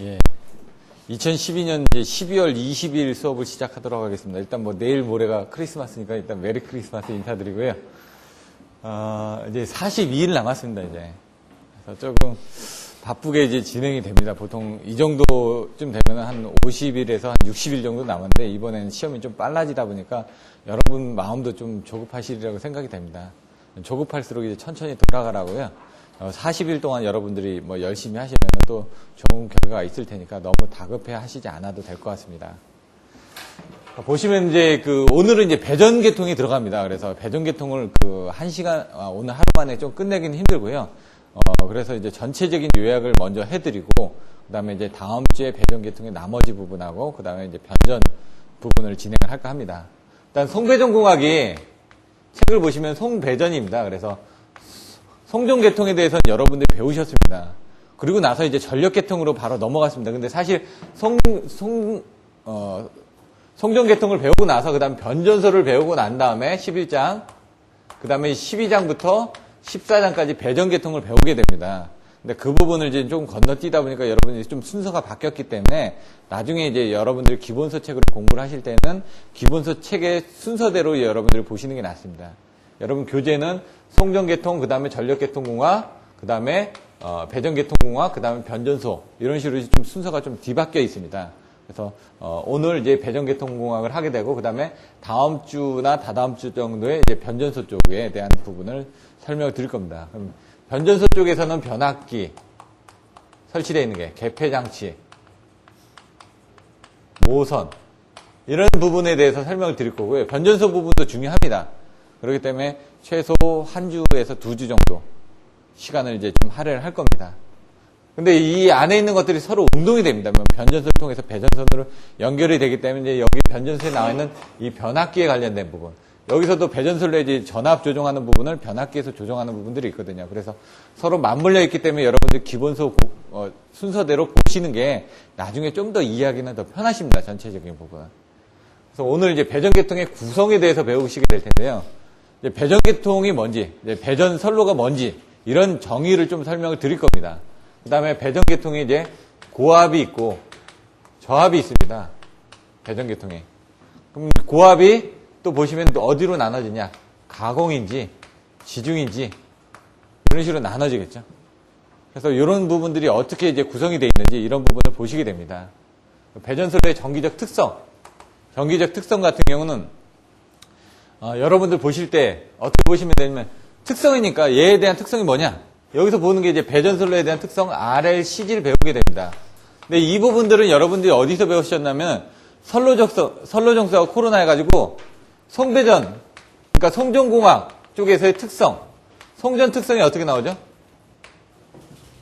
예. 2012년 이제 12월 20일 수업을 시작하도록 하겠습니다. 일단 뭐 내일 모레가 크리스마스니까 일단 메리 크리스마스 인사드리고요. 이제 42일 남았습니다, 이제. 그래서 조금 바쁘게 이제 진행이 됩니다. 보통 이 정도쯤 되면 한 50일에서 한 60일 정도 남았는데 이번에는 시험이 좀 빨라지다 보니까 여러분 마음도 좀 조급하시리라고 생각이 됩니다. 조급할수록 이제 천천히 돌아가라고요. 40일 동안 여러분들이 뭐 열심히 하시면 또 좋은 결과가 있을 테니까 너무 다급해 하시지 않아도 될 것 같습니다. 보시면 이제 오늘은 이제 배전계통이 들어갑니다. 그래서 배전계통을 1시간, 오늘 하루 만에 좀 끝내긴 힘들고요. 그래서 이제 전체적인 요약을 먼저 해드리고, 그 다음에 이제 다음 주에 배전계통의 나머지 부분하고, 그 다음에 이제 변전 부분을 진행을 할까 합니다. 일단 송배전공학이 책을 보시면 송배전입니다. 그래서 송전계통에 대해서는 여러분들이 배우셨습니다. 그리고 나서 이제 전력계통으로 바로 넘어갔습니다. 근데 사실 송전계통을 배우고 나서 그 다음 변전소를 배우고 난 다음에 11장, 그 다음에 12장부터 14장까지 배전계통을 배우게 됩니다. 근데 그 부분을 이제 좀 건너뛰다 보니까 여러분들이 좀 순서가 바뀌었기 때문에 나중에 이제 여러분들이 기본서 책으로 공부를 하실 때는 기본서 책의 순서대로 여러분들이 보시는 게 낫습니다. 여러분 교재는 송전계통, 그 다음에 전력계통공학, 그 다음에 배전계통공학, 그 다음에 변전소 이런 식으로 좀 순서가 좀 뒤바뀌어 있습니다. 그래서 오늘 이제 배전계통공학을 하게 되고 그 다음에 다음 주나 다다음 주 정도에 이제 변전소 쪽에 대한 부분을 설명을 드릴 겁니다. 그럼 변전소 쪽에서는 변압기 설치되어 있는 게 개폐장치, 모선 이런 부분에 대해서 설명을 드릴 거고요. 변전소 부분도 중요합니다. 그렇기 때문에 최소 한 주에서 2주 정도 시간을 이제 좀 할애를 할 겁니다. 근데 이 안에 있는 것들이 서로 운동이 됩니다. 변전소를 통해서 배전선으로 연결이 되기 때문에 이제 여기 변전소에 나와 있는 이 변압기에 관련된 부분, 여기서도 배전선로 이제 전압 조정하는 부분을 변압기에서 조정하는 부분들이 있거든요. 그래서 서로 맞물려 있기 때문에 여러분들 기본서 순서대로 보시는 게 나중에 좀 더 이해하기는 더 편하십니다. 전체적인 부분은. 그래서 오늘 이제 배전계통의 구성에 대해서 배우시게 될 텐데요. 이제 배전계통이 뭔지, 이제 배전선로가 뭔지 이런 정의를 좀 설명을 드릴 겁니다. 그 다음에 배전계통에 이제 고압이 있고 저압이 있습니다. 배전계통에. 그럼 고압이 또 보시면 또 어디로 나눠지냐? 가공인지 지중인지 이런 식으로 나눠지겠죠. 그래서 이런 부분들이 어떻게 이제 구성이 되어 있는지 이런 부분을 보시게 됩니다. 배전선로의 전기적 특성 같은 경우는 여러분들 보실 때 어떻게 보시면 되냐면 특성이니까 얘에 대한 특성이 뭐냐? 여기서 보는 게 이제 배전선로에 대한 특성 RLCG를 배우게 됩니다. 근데 이 부분들은 여러분들이 어디서 배우셨냐면 선로정수하고 코로나 해가지고 송배전, 그러니까 송전공학 쪽에서의 특성, 송전 특성이 어떻게 나오죠?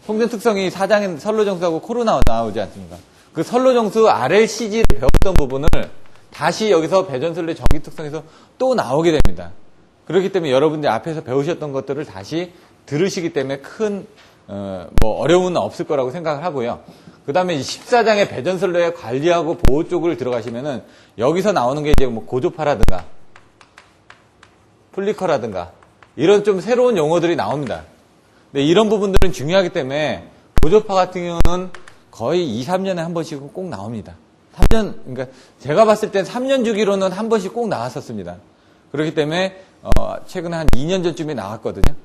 송전 특성이 4장에 선로정수하고 코로나 나오지 않습니까? 그 선로정수 RLCG를 배웠던 부분을 다시 여기서 배전선로의 전기 특성에서 또 나오게 됩니다. 그렇기 때문에 여러분들이 앞에서 배우셨던 것들을 다시 들으시기 때문에 큰 어려움은 없을 거라고 생각을 하고요. 그 다음에 14장의 배전선로의 관리하고 보호 쪽을 들어가시면은 여기서 나오는 게 이제 뭐 고조파라든가 플리커라든가 이런 좀 새로운 용어들이 나옵니다. 근데 이런 부분들은 중요하기 때문에 고조파 같은 경우는 거의 2, 3년에 한 번씩은 꼭 나옵니다. 3년, 그러니까 제가 봤을 땐 3년 주기로는 한 번씩 꼭 나왔었습니다. 그렇기 때문에 최근에 한 2년 전쯤에 나왔거든요.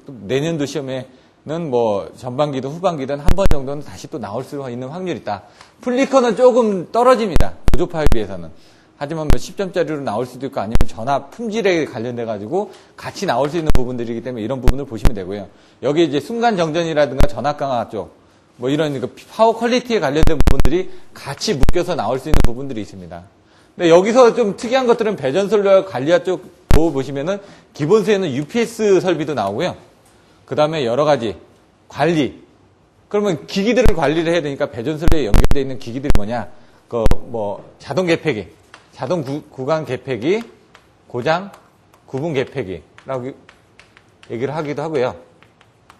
내년도 시험에는 뭐 전반기든 후반기든 한 번 정도는 다시 또 나올 수 있는 확률이 있다. 플리커는 조금 떨어집니다. 고조파에 비해서는. 하지만 뭐 10점짜리로 나올 수도 있고 아니면 전압 품질에 관련돼 가지고 같이 나올 수 있는 부분들이기 때문에 이런 부분을 보시면 되고요. 여기 이제 순간 정전이라든가 전압 강화 쪽 뭐 이런 파워 퀄리티에 관련된 부분들이 같이 묶여서 나올 수 있는 부분들이 있습니다. 근데 여기서 좀 특이한 것들은 배전선로와 관리화 쪽 보시면은 기본서에는 UPS 설비도 나오고요. 그 다음에 여러 가지 관리. 그러면 기기들을 관리를 해야 되니까 배전선로에 연결되어 있는 기기들이 뭐냐? 자동 개폐기, 자동 구간 개폐기, 고장 구분 개폐기라고 얘기를 하기도 하고요.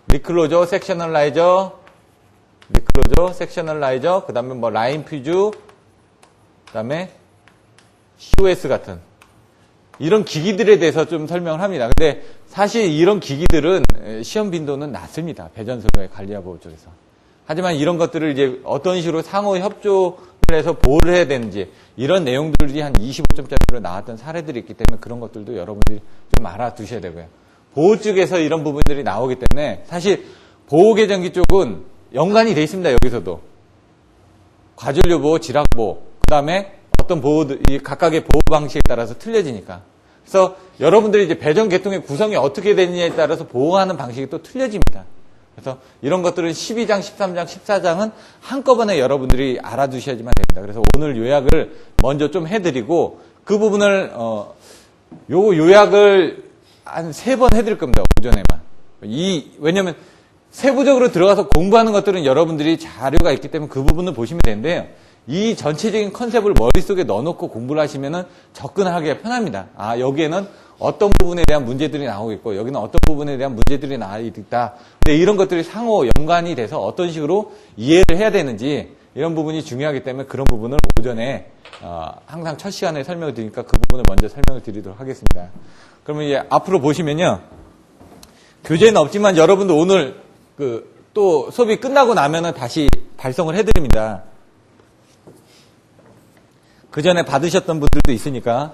리클로저, 섹셔널라이저, 그 다음에 뭐 라인 퓨즈, 그 다음에 COS 같은 이런 기기들에 대해서 좀 설명을 합니다. 근데 사실 이런 기기들은 시험 빈도는 낮습니다. 배전선로의 관리와 보호 쪽에서. 하지만 이런 것들을 이제 어떤 식으로 상호 협조를 해서 보호를 해야 되는지 이런 내용들이 한 25점짜리로 나왔던 사례들이 있기 때문에 그런 것들도 여러분들이 좀 알아두셔야 되고요. 보호 쪽에서 이런 부분들이 나오기 때문에 사실 보호계정기 쪽은 연관이 돼 있습니다. 여기서도. 과전료보호, 질학보호, 그 다음에 어떤 이 각각의 보호 방식에 따라서 틀려지니까. 그래서 여러분들이 이제 배정 계통의 구성이 어떻게 되느냐에 따라서 보호하는 방식이 또 틀려집니다. 그래서 이런 것들은 12장, 13장, 14장은 한꺼번에 여러분들이 알아두셔야지만 됩니다. 그래서 오늘 요약을 먼저 좀 해드리고 그 부분을 요 요약을 한 3번 해드릴 겁니다. 오전에만. 왜냐면 세부적으로 들어가서 공부하는 것들은 여러분들이 자료가 있기 때문에 그 부분을 보시면 되는데요. 이 전체적인 컨셉을 머릿속에 넣어놓고 공부를 하시면은 접근하기가 편합니다. 여기에는 어떤 부분에 대한 문제들이 나오겠고, 여기는 어떤 부분에 대한 문제들이 나와있다. 근데 이런 것들이 상호 연관이 돼서 어떤 식으로 이해를 해야 되는지, 이런 부분이 중요하기 때문에 그런 부분을 오전에, 항상 첫 시간에 설명을 드리니까 그 부분을 먼저 설명을 드리도록 하겠습니다. 그러면 이제 앞으로 보시면요. 교재는 없지만 여러분도 오늘 또 수업이 끝나고 나면은 다시 발송을 해드립니다. 그 전에 받으셨던 분들도 있으니까.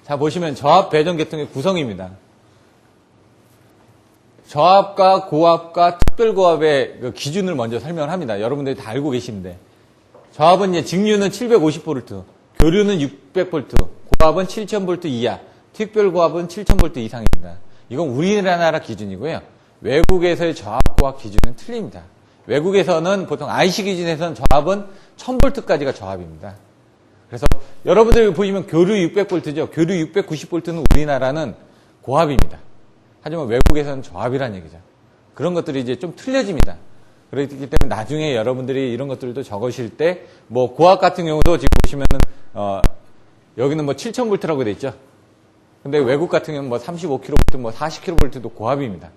자, 보시면 저합 배정 계통의 구성입니다. 저합과 고합과 특별고합의 그 기준을 먼저 설명을 합니다. 여러분들이 다 알고 계시는데. 저합은 이제 직류는 750V, 교류는 600V, 고합은 7000V 이하, 특별고합은 7000V 이상입니다. 이건 우리나라 기준이고요. 외국에서의 저합 고합 기준은 틀립니다. 외국에서는 보통 IC 기준에서는 저합은 1000V까지가 저합입니다. 그래서 여러분들 보시면 교류 600V죠. 교류 690V는 우리나라는 고합입니다. 하지만 외국에서는 저합이라는 얘기죠. 그런 것들이 이제 좀 틀려집니다. 그렇기 때문에 나중에 여러분들이 이런 것들도 적으실 때, 고합 같은 경우도 지금 보시면은, 여기는 7000V라고 돼 있죠. 근데 외국 같은 경우는 35kV, 40kV도 고합입니다.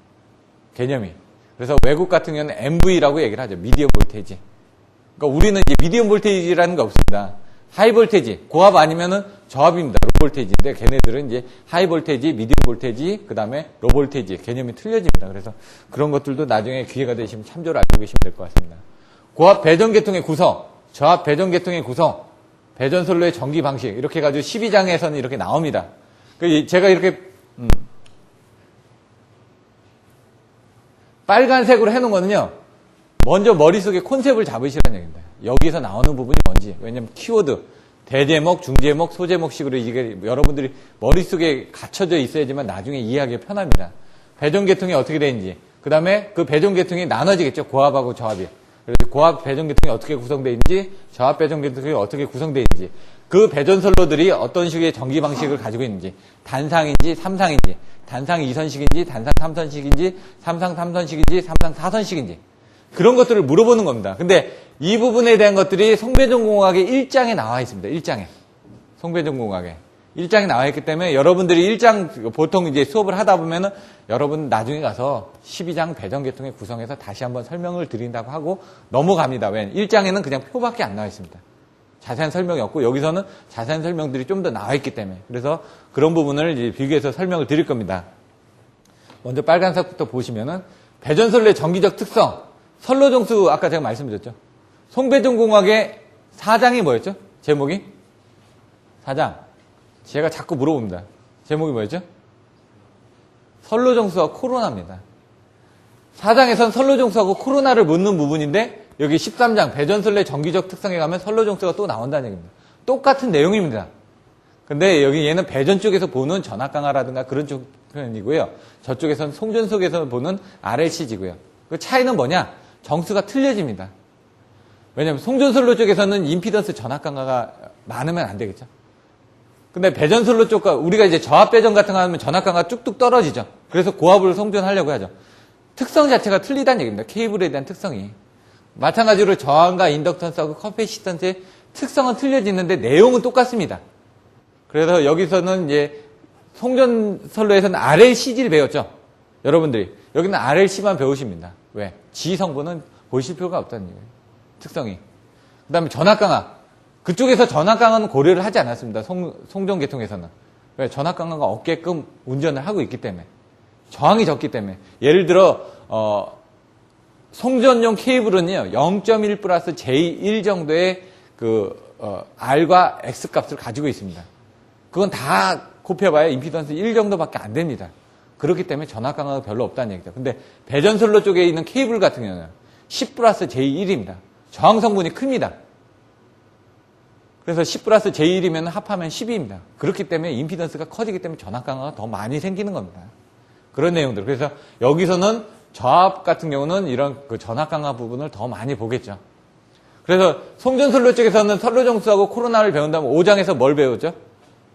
개념이. 그래서 외국 같은 경우는 MV라고 얘기를 하죠. 미디엄 볼테이지. 그러니까 우리는 이제 미디엄 볼테이지라는 게 없습니다. 하이 볼테이지, 고합 아니면은 저합입니다. 로 볼테이지인데 걔네들은 이제 하이 볼테이지, 미디엄 볼테이지, 그 다음에 로 볼테이지 개념이 틀려집니다. 그래서 그런 것들도 나중에 기회가 되시면 참조를 알고 계시면 될 것 같습니다. 고합 배정 계통의 구성, 저합 배정 계통의 구성, 배전선로의 전기 방식 이렇게 해가지고 12장에서는 이렇게 나옵니다. 제가 이렇게 빨간색으로 해놓은 거는요. 먼저 머릿속에 콘셉트를 잡으시라는 얘기입니다. 여기서 나오는 부분이 뭔지. 왜냐면 키워드, 대제목, 중제목, 소제목식으로 이게 여러분들이 머릿속에 갇혀져 있어야지만 나중에 이해하기가 편합니다. 배정계통이 어떻게 되는지. 그 다음에 그 배정계통이 나눠지겠죠. 고합하고 저합이. 그래서 고합 배정계통이 어떻게 구성되어 있는지, 저합 배정계통이 어떻게 구성되어 있는지, 그 배전선로들이 어떤 식의 전기 방식을 가지고 있는지, 단상인지, 삼상인지, 단상 2선식인지, 단상 3선식인지, 삼상 3선식인지, 삼상 4선식인지, 그런 것들을 물어보는 겁니다. 근데 이 부분에 대한 것들이 송배전공학의 1장에 나와 있습니다. 1장에. 송배전공학에. 1장에 나와 있기 때문에 여러분들이 1장 보통 이제 수업을 하다 보면은 여러분 나중에 가서 12장 배정계통의 구성에서 다시 한번 설명을 드린다고 하고 넘어갑니다. 왜? 1장에는 그냥 표밖에 안 나와 있습니다. 자세한 설명이 없고 여기서는 자세한 설명들이 좀 더 나와 있기 때문에 그래서 그런 부분을 이제 비교해서 설명을 드릴 겁니다. 먼저 빨간색부터 보시면은 배전선로의 전기적 특성, 선로정수 아까 제가 말씀드렸죠. 송배전공학의 4장이 뭐였죠? 제목이? 4장. 제가 자꾸 물어봅니다. 제목이 뭐였죠? 선로정수와 코로나입니다. 4장에선 선로정수하고 코로나를 묻는 부분인데 여기 13장 배전선로의 전기적 특성에 가면 선로정수가 또 나온다는 얘기입니다. 똑같은 내용입니다. 근데 여기 얘는 배전 쪽에서 보는 전압강화라든가 그런 쪽 표현이고요. 저쪽에서는 송전속에서 보는 RLC지고요. 그 차이는 뭐냐? 정수가 틀려집니다. 왜냐하면 송전선로 쪽에서는 임피던스 전압강화가 많으면 안 되겠죠. 근데 배전선로 쪽과 우리가 이제 저합 배전 같은 거 하면 전압강화가 뚝뚝 떨어지죠. 그래서 고합으로 송전하려고 하죠. 특성 자체가 틀리다는 얘기입니다. 케이블에 대한 특성이. 마찬가지로 저항과 인덕턴스하고 커패시턴스의 특성은 틀려지는데 내용은 똑같습니다. 그래서 여기서는 이제 송전선로에서는 RLCG를 배웠죠. 여러분들이. 여기는 RLC만 배우십니다. 왜? G 성분은 보실 필요가 없다는 얘기예요. 특성이. 그 다음에 전압강화. 그쪽에서 전압강화는 고려를 하지 않았습니다. 송전계통에서는. 왜? 전압강화가 없게끔 운전을 하고 있기 때문에. 저항이 적기 때문에. 예를 들어 송전용 케이블은요, 0.1 플러스 J1 정도의 R과 X 값을 가지고 있습니다. 그건 다 곱해봐야 임피던스 1 정도밖에 안 됩니다. 그렇기 때문에 전압 강화가 별로 없다는 얘기죠. 근데 배전선로 쪽에 있는 케이블 같은 경우는 10 플러스 J1입니다. 저항 성분이 큽니다. 그래서 10 플러스 J1이면 합하면 10입니다. 그렇기 때문에 임피던스가 커지기 때문에 전압 강화가 더 많이 생기는 겁니다. 그런 내용들. 그래서 여기서는 저압 같은 경우는 이런 전압 강화 부분을 더 많이 보겠죠. 그래서 송전선로 쪽에서는 선로정수하고 코로나를 배운다면 5장에서 뭘 배우죠?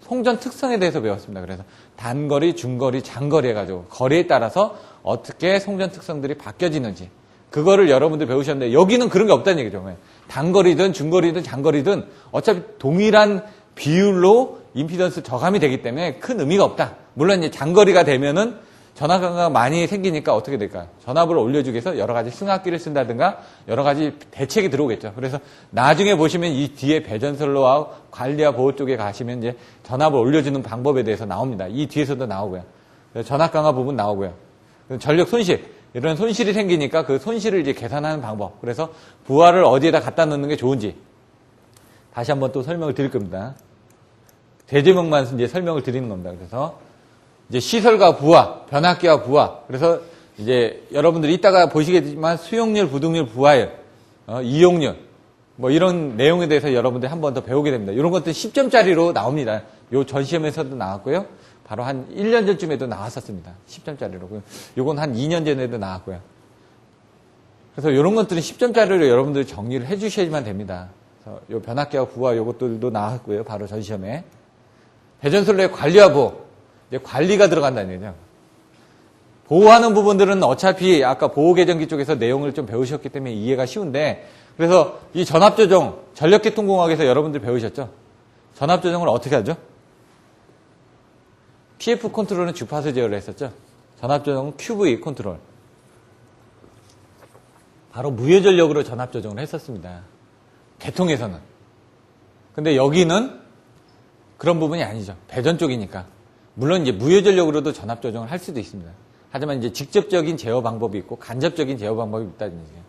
송전 특성에 대해서 배웠습니다. 그래서 단거리, 중거리, 장거리 해가지고 거리에 따라서 어떻게 송전 특성들이 바뀌어지는지 그거를 여러분들 배우셨는데 여기는 그런 게 없다는 얘기죠. 단거리든 중거리든 장거리든 어차피 동일한 비율로 임피던스 저감이 되기 때문에 큰 의미가 없다. 물론 이제 장거리가 되면은 전압 강화가 많이 생기니까 어떻게 될까요? 전압을 올려주기 위해서 여러 가지 승합기를 쓴다든가 여러 가지 대책이 들어오겠죠. 그래서 나중에 보시면 이 뒤에 배전선로와 관리와 보호 쪽에 가시면 이제 전압을 올려주는 방법에 대해서 나옵니다. 이 뒤에서도 나오고요. 전압 강화 부분 나오고요. 전력 손실, 이런 손실이 생기니까 그 손실을 이제 계산하는 방법. 그래서 부하를 어디에다 갖다 넣는 게 좋은지 다시 한번 또 설명을 드릴 겁니다. 대제목만 이제 설명을 드리는 겁니다. 그래서 이제 시설과 부하, 변압기와 부하. 그래서 이제 여러분들이 이따가 보시겠지만 수용률, 부등률, 부하율, 이용률, 뭐 이런 내용에 대해서 여러분들이 한 번 더 배우게 됩니다. 이런 것들 10점짜리로 나옵니다. 요 전시험에서도 나왔고요. 바로 한 1년 전쯤에도 나왔었습니다. 10점짜리로. 요건 한 2년 전에도 나왔고요. 그래서 이런 것들은 10점짜리로 여러분들이 정리를 해 주셔야만 됩니다. 그래서 요 변압기와 부하 요것들도 나왔고요. 바로 전시험에. 배전선로의 관리와 보호. 이제 관리가 들어간다는 얘기죠. 보호하는 부분들은 어차피 아까 보호계정기 쪽에서 내용을 좀 배우셨기 때문에 이해가 쉬운데 그래서 이 전압조정, 전력계통공학에서 여러분들 배우셨죠? 전압조정을 어떻게 하죠? PF 컨트롤은 주파수 제어를 했었죠? 전압조정은 QV 컨트롤. 바로 무효전력으로 전압조정을 했었습니다. 계통에서는. 근데 여기는 그런 부분이 아니죠. 배전 쪽이니까. 물론 이제 무효전력으로도 전압 조정을 할 수도 있습니다. 하지만 이제 직접적인 제어 방법이 있고 간접적인 제어 방법이 있다는 얘기예요.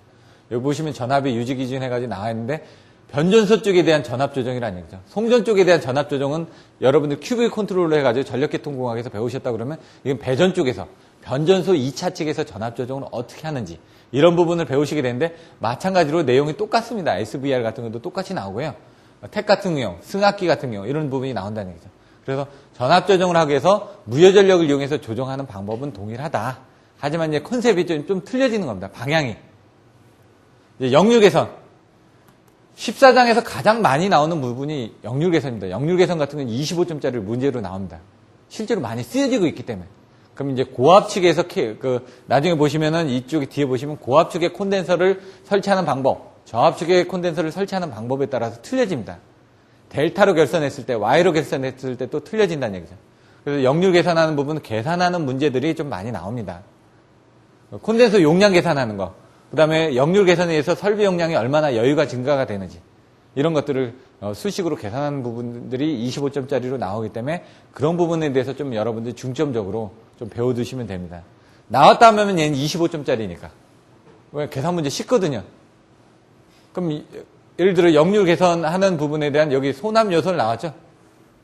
여기 보시면 전압의 유지 기준 해가지고 나와 있는데 변전소 쪽에 대한 전압 조정이라는 얘기죠. 송전 쪽에 대한 전압 조정은 여러분들 QV 컨트롤로 해가지고 전력계통공학에서 배우셨다 그러면 이건 배전 쪽에서 변전소 2차 측에서 전압 조정을 어떻게 하는지 이런 부분을 배우시게 되는데 마찬가지로 내용이 똑같습니다. SVR 같은 것도 똑같이 나오고요. 택 같은 경우, 승합기 같은 경우 이런 부분이 나온다는 얘기죠. 그래서 전압 조정을 하기 위해서 무효전력을 이용해서 조정하는 방법은 동일하다. 하지만 이제 컨셉이 좀 틀려지는 겁니다. 방향이. 이제 역률 개선. 14장에서 가장 많이 나오는 부분이 역률 개선입니다. 역률 개선 같은 건 25점짜리 문제로 나옵니다. 실제로 많이 쓰여지고 있기 때문에. 그럼 이제 고압 측에서 나중에 보시면은 이쪽 뒤에 보시면 고압 측의 콘덴서를 설치하는 방법, 저압 측의 콘덴서를 설치하는 방법에 따라서 틀려집니다. 델타로 결선했을 때, Y로 결선했을 때 또 틀려진다는 얘기죠. 그래서 역률 계산하는 부분은 계산하는 문제들이 좀 많이 나옵니다. 콘덴서 용량 계산하는 거, 그 다음에 역률 계산에 의해서 설비 용량이 얼마나 여유가 증가가 되는지 이런 것들을 수식으로 계산하는 부분들이 25점짜리로 나오기 때문에 그런 부분에 대해서 좀 여러분들이 중점적으로 좀 배워두시면 됩니다. 나왔다 하면 얘는 25점짜리니까. 왜? 계산 문제 쉽거든요. 그럼 예를 들어 역률 개선하는 부분에 대한 여기 소남 요소를 나왔죠?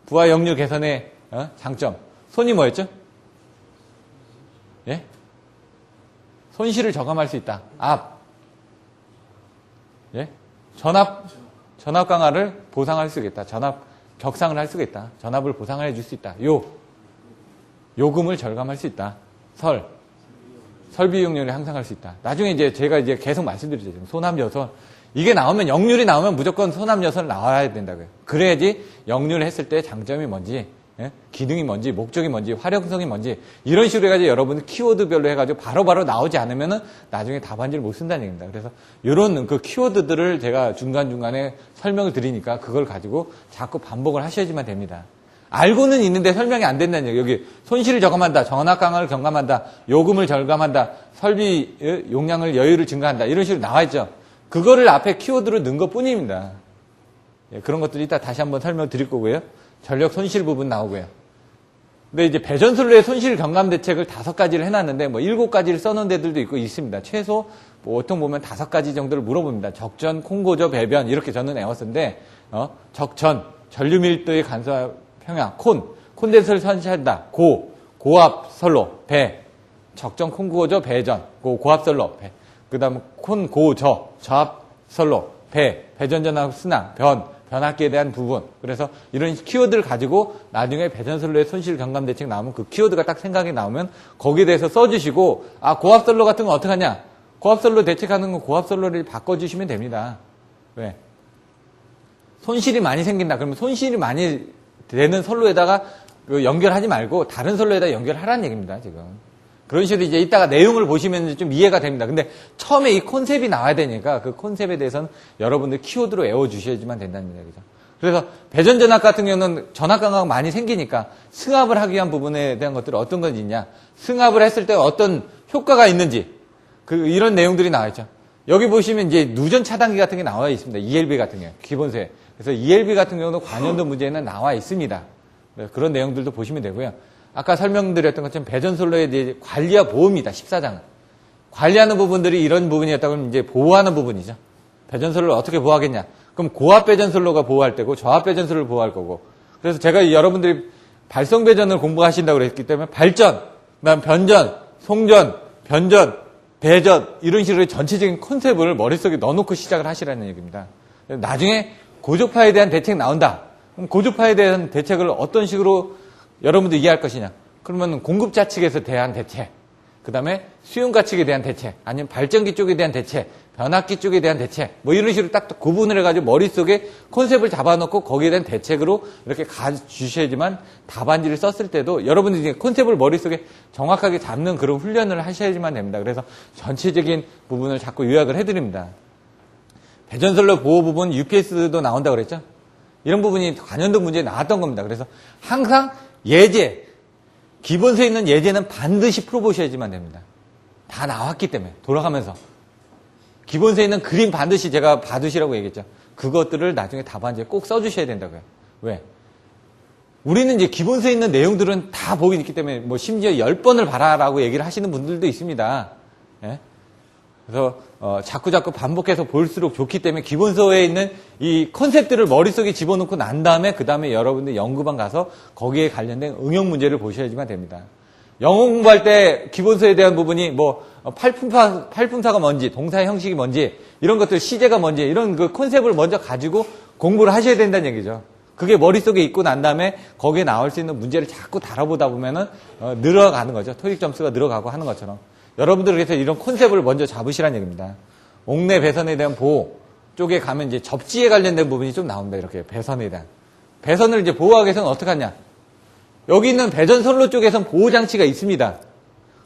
부하 역률 개선의 장점. 손이 뭐였죠? 예? 손실을 저감할 수 있다. 앞. 예? 전압 강화를 보상할 수 있겠다. 전압 격상을 할 수가 있다. 전압을 보상을 해줄 수 있다. 요금을 절감할 수 있다. 설비 이용률을 향상할 수 있다. 나중에 이제 제가 이제 계속 말씀드리죠. 소남 요소. 이게 나오면 역률이 나오면 무조건 소남 요소는 나와야 된다고요. 그래야지 역률을 했을 때 장점이 뭔지, 기능이 뭔지, 목적이 뭔지, 활용성이 뭔지 이런 식으로 해가지고 여러분들 키워드별로 해가지고 바로바로 나오지 않으면은 나중에 답안지를 못 쓴다는 얘기입니다. 그래서 이런 그 키워드들을 제가 중간중간에 설명을 드리니까 그걸 가지고 자꾸 반복을 하셔야지만 됩니다. 알고는 있는데 설명이 안 된다는 얘기예요. 여기 손실을 저감한다, 전압 강화를 경감한다, 요금을 절감한다, 설비 용량을 여유를 증가한다 이런 식으로 나와 있죠. 그거를 앞에 키워드로 넣은 것 뿐입니다. 예, 그런 것들이 이따 다시 한번 설명드릴 거고요. 전력 손실 부분 나오고요. 근데 이제 배전선로의 손실 경감 대책을 5가지를 해놨는데 뭐 7가지를 써놓은 데들도 있고 있습니다. 최소 보통 보면 5가지 정도를 물어봅니다. 적전, 콩고조, 배변 이렇게 저는 외웠었는데 적전, 전류밀도의 간소화 평양, 콘덴서를 선시한다. 고압설로, 배, 적전, 콩고조, 배전, 고압설로, 배. 그 다음에 콘고저, 저압설로, 배전전하고 순항, 변압기에 대한 부분. 그래서 이런 키워드를 가지고 나중에 배전선로의 손실 경감 대책 나오면 그 키워드가 딱 생각이 나오면 거기에 대해서 써주시고, 고압선로 같은 건 어떡하냐? 고압선로 대책하는 건 고압선로를 바꿔주시면 됩니다. 왜? 손실이 많이 생긴다. 그러면 손실이 많이 되는 선로에다가 연결하지 말고 다른 선로에다 연결하라는 얘기입니다, 지금. 그런 식으로 이제 이따가 내용을 보시면 좀 이해가 됩니다. 근데 처음에 이 컨셉이 나와야 되니까 그 컨셉에 대해서는 여러분들 키워드로 외워주셔야지만 된다는 얘기죠. 그래서 배전전압 같은 경우는 전압 강화가 많이 생기니까 승합을 하기 위한 부분에 대한 것들이 어떤 건지 있냐. 승합을 했을 때 어떤 효과가 있는지 이런 내용들이 나와 있죠. 여기 보시면 이제 누전 차단기 같은 게 나와 있습니다. ELB 같은 경우 기본소에. 그래서 ELB 같은 경우는 관연도 문제는 나와 있습니다. 그런 내용들도 보시면 되고요. 아까 설명드렸던 것처럼 배전선로에 대해 관리와 보호입니다. 14장은. 관리하는 부분들이 이런 부분이었다고 하면 이제 보호하는 부분이죠. 배전선로를 어떻게 보호하겠냐. 그럼 고압 배전선로가 보호할 때고 저압 배전선로를 보호할 거고. 그래서 제가 여러분들이 발성 배전을 공부하신다고 그랬기 때문에 발전, 그다음 변전, 송전, 변전, 배전 이런 식으로 전체적인 컨셉을 머릿속에 넣어놓고 시작을 하시라는 얘기입니다. 나중에 고주파에 대한 대책 나온다. 그럼 고주파에 대한 대책을 어떤 식으로 여러분들 이해할 것이냐. 그러면 공급자 측에서 대한 대책, 그 다음에 수용가 측에 대한 대책, 아니면 발전기 쪽에 대한 대책, 변압기 쪽에 대한 대책, 뭐 이런 식으로 딱 구분을 해가지고 머릿속에 컨셉을 잡아놓고 거기에 대한 대책으로 이렇게 가주셔야지만 답안지를 썼을 때도 여러분들이 이제 컨셉을 머릿속에 정확하게 잡는 그런 훈련을 하셔야지만 됩니다. 그래서 전체적인 부분을 자꾸 요약을 해드립니다. 배전선로 보호 부분 UPS도 나온다고 그랬죠? 이런 부분이 관연도 문제에 나왔던 겁니다. 그래서 항상 예제, 기본서에 있는 예제는 반드시 풀어보셔야지만 됩니다. 다 나왔기 때문에 돌아가면서 기본서에 있는 그림 반드시 제가 봐두시라고 얘기했죠. 그것들을 나중에 답안지에 꼭 써주셔야 된다고요. 왜? 우리는 이제 기본서에 있는 내용들은 다 보기 있기 때문에 뭐 심지어 10번을 봐라라고 얘기를 하시는 분들도 있습니다. 예? 그래서 자꾸 반복해서 볼수록 좋기 때문에 기본서에 있는 이 컨셉들을 머릿속에 집어넣고 난 다음에 그 다음에 여러분들 연구반 가서 거기에 관련된 응용 문제를 보셔야지만 됩니다. 영어 공부할 때 기본서에 대한 부분이 뭐 팔품사가 뭔지, 동사의 형식이 뭔지, 이런 것들 시제가 뭔지 이런 그 컨셉을 먼저 가지고 공부를 하셔야 된다는 얘기죠. 그게 머릿속에 있고 난 다음에 거기에 나올 수 있는 문제를 자꾸 다뤄보다 보면은 늘어가는 거죠. 토익 점수가 늘어가고 하는 것처럼. 여러분들 그래서 이런 컨셉을 먼저 잡으시라는 얘기입니다. 옥내 배선에 대한 보호 쪽에 가면 이제 접지에 관련된 부분이 좀 나옵니다. 이렇게 배선에 대한. 배선을 이제 보호하기 위해서는 어떻게 하냐. 여기 있는 배전선로 쪽에선 보호장치가 있습니다.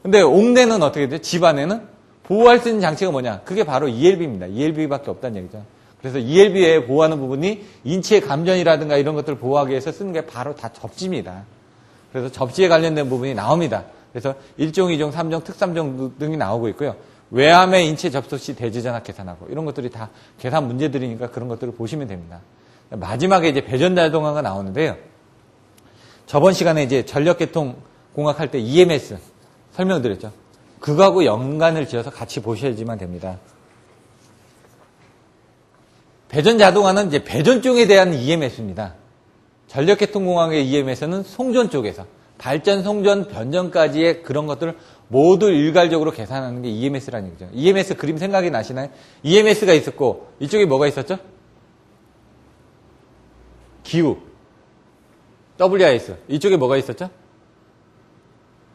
근데 옥내는 어떻게 돼요? 집 안에는 보호할 수 있는 장치가 뭐냐? 그게 바로 ELB입니다. ELB밖에 없다는 얘기죠. 그래서 ELB에 보호하는 부분이 인체 감전이라든가 이런 것들을 보호하기 위해서 쓰는 게 바로 다 접지입니다. 그래서 접지에 관련된 부분이 나옵니다. 그래서 1종, 2종, 3종, 특3종 등이 나오고 있고요. 외암의 인체 접속 시 대지전압 계산하고 이런 것들이 다 계산 문제들이니까 그런 것들을 보시면 됩니다. 마지막에 이제 배전자동화가 나오는데요. 저번 시간에 이제 전력계통 공학할 때 EMS 설명드렸죠. 그거하고 연관을 지어서 같이 보셔야지만 됩니다. 배전자동화는 이제 배전 쪽에 대한 EMS입니다. 전력계통공학의 EMS는 송전 쪽에서 발전, 송전, 변전까지의 그런 것들을 모두 일괄적으로 계산하는 게 EMS라는 얘기죠. EMS 그림 생각이 나시나요? EMS가 있었고 이쪽에 뭐가 있었죠? 기후, WIS. 이쪽에 뭐가 있었죠?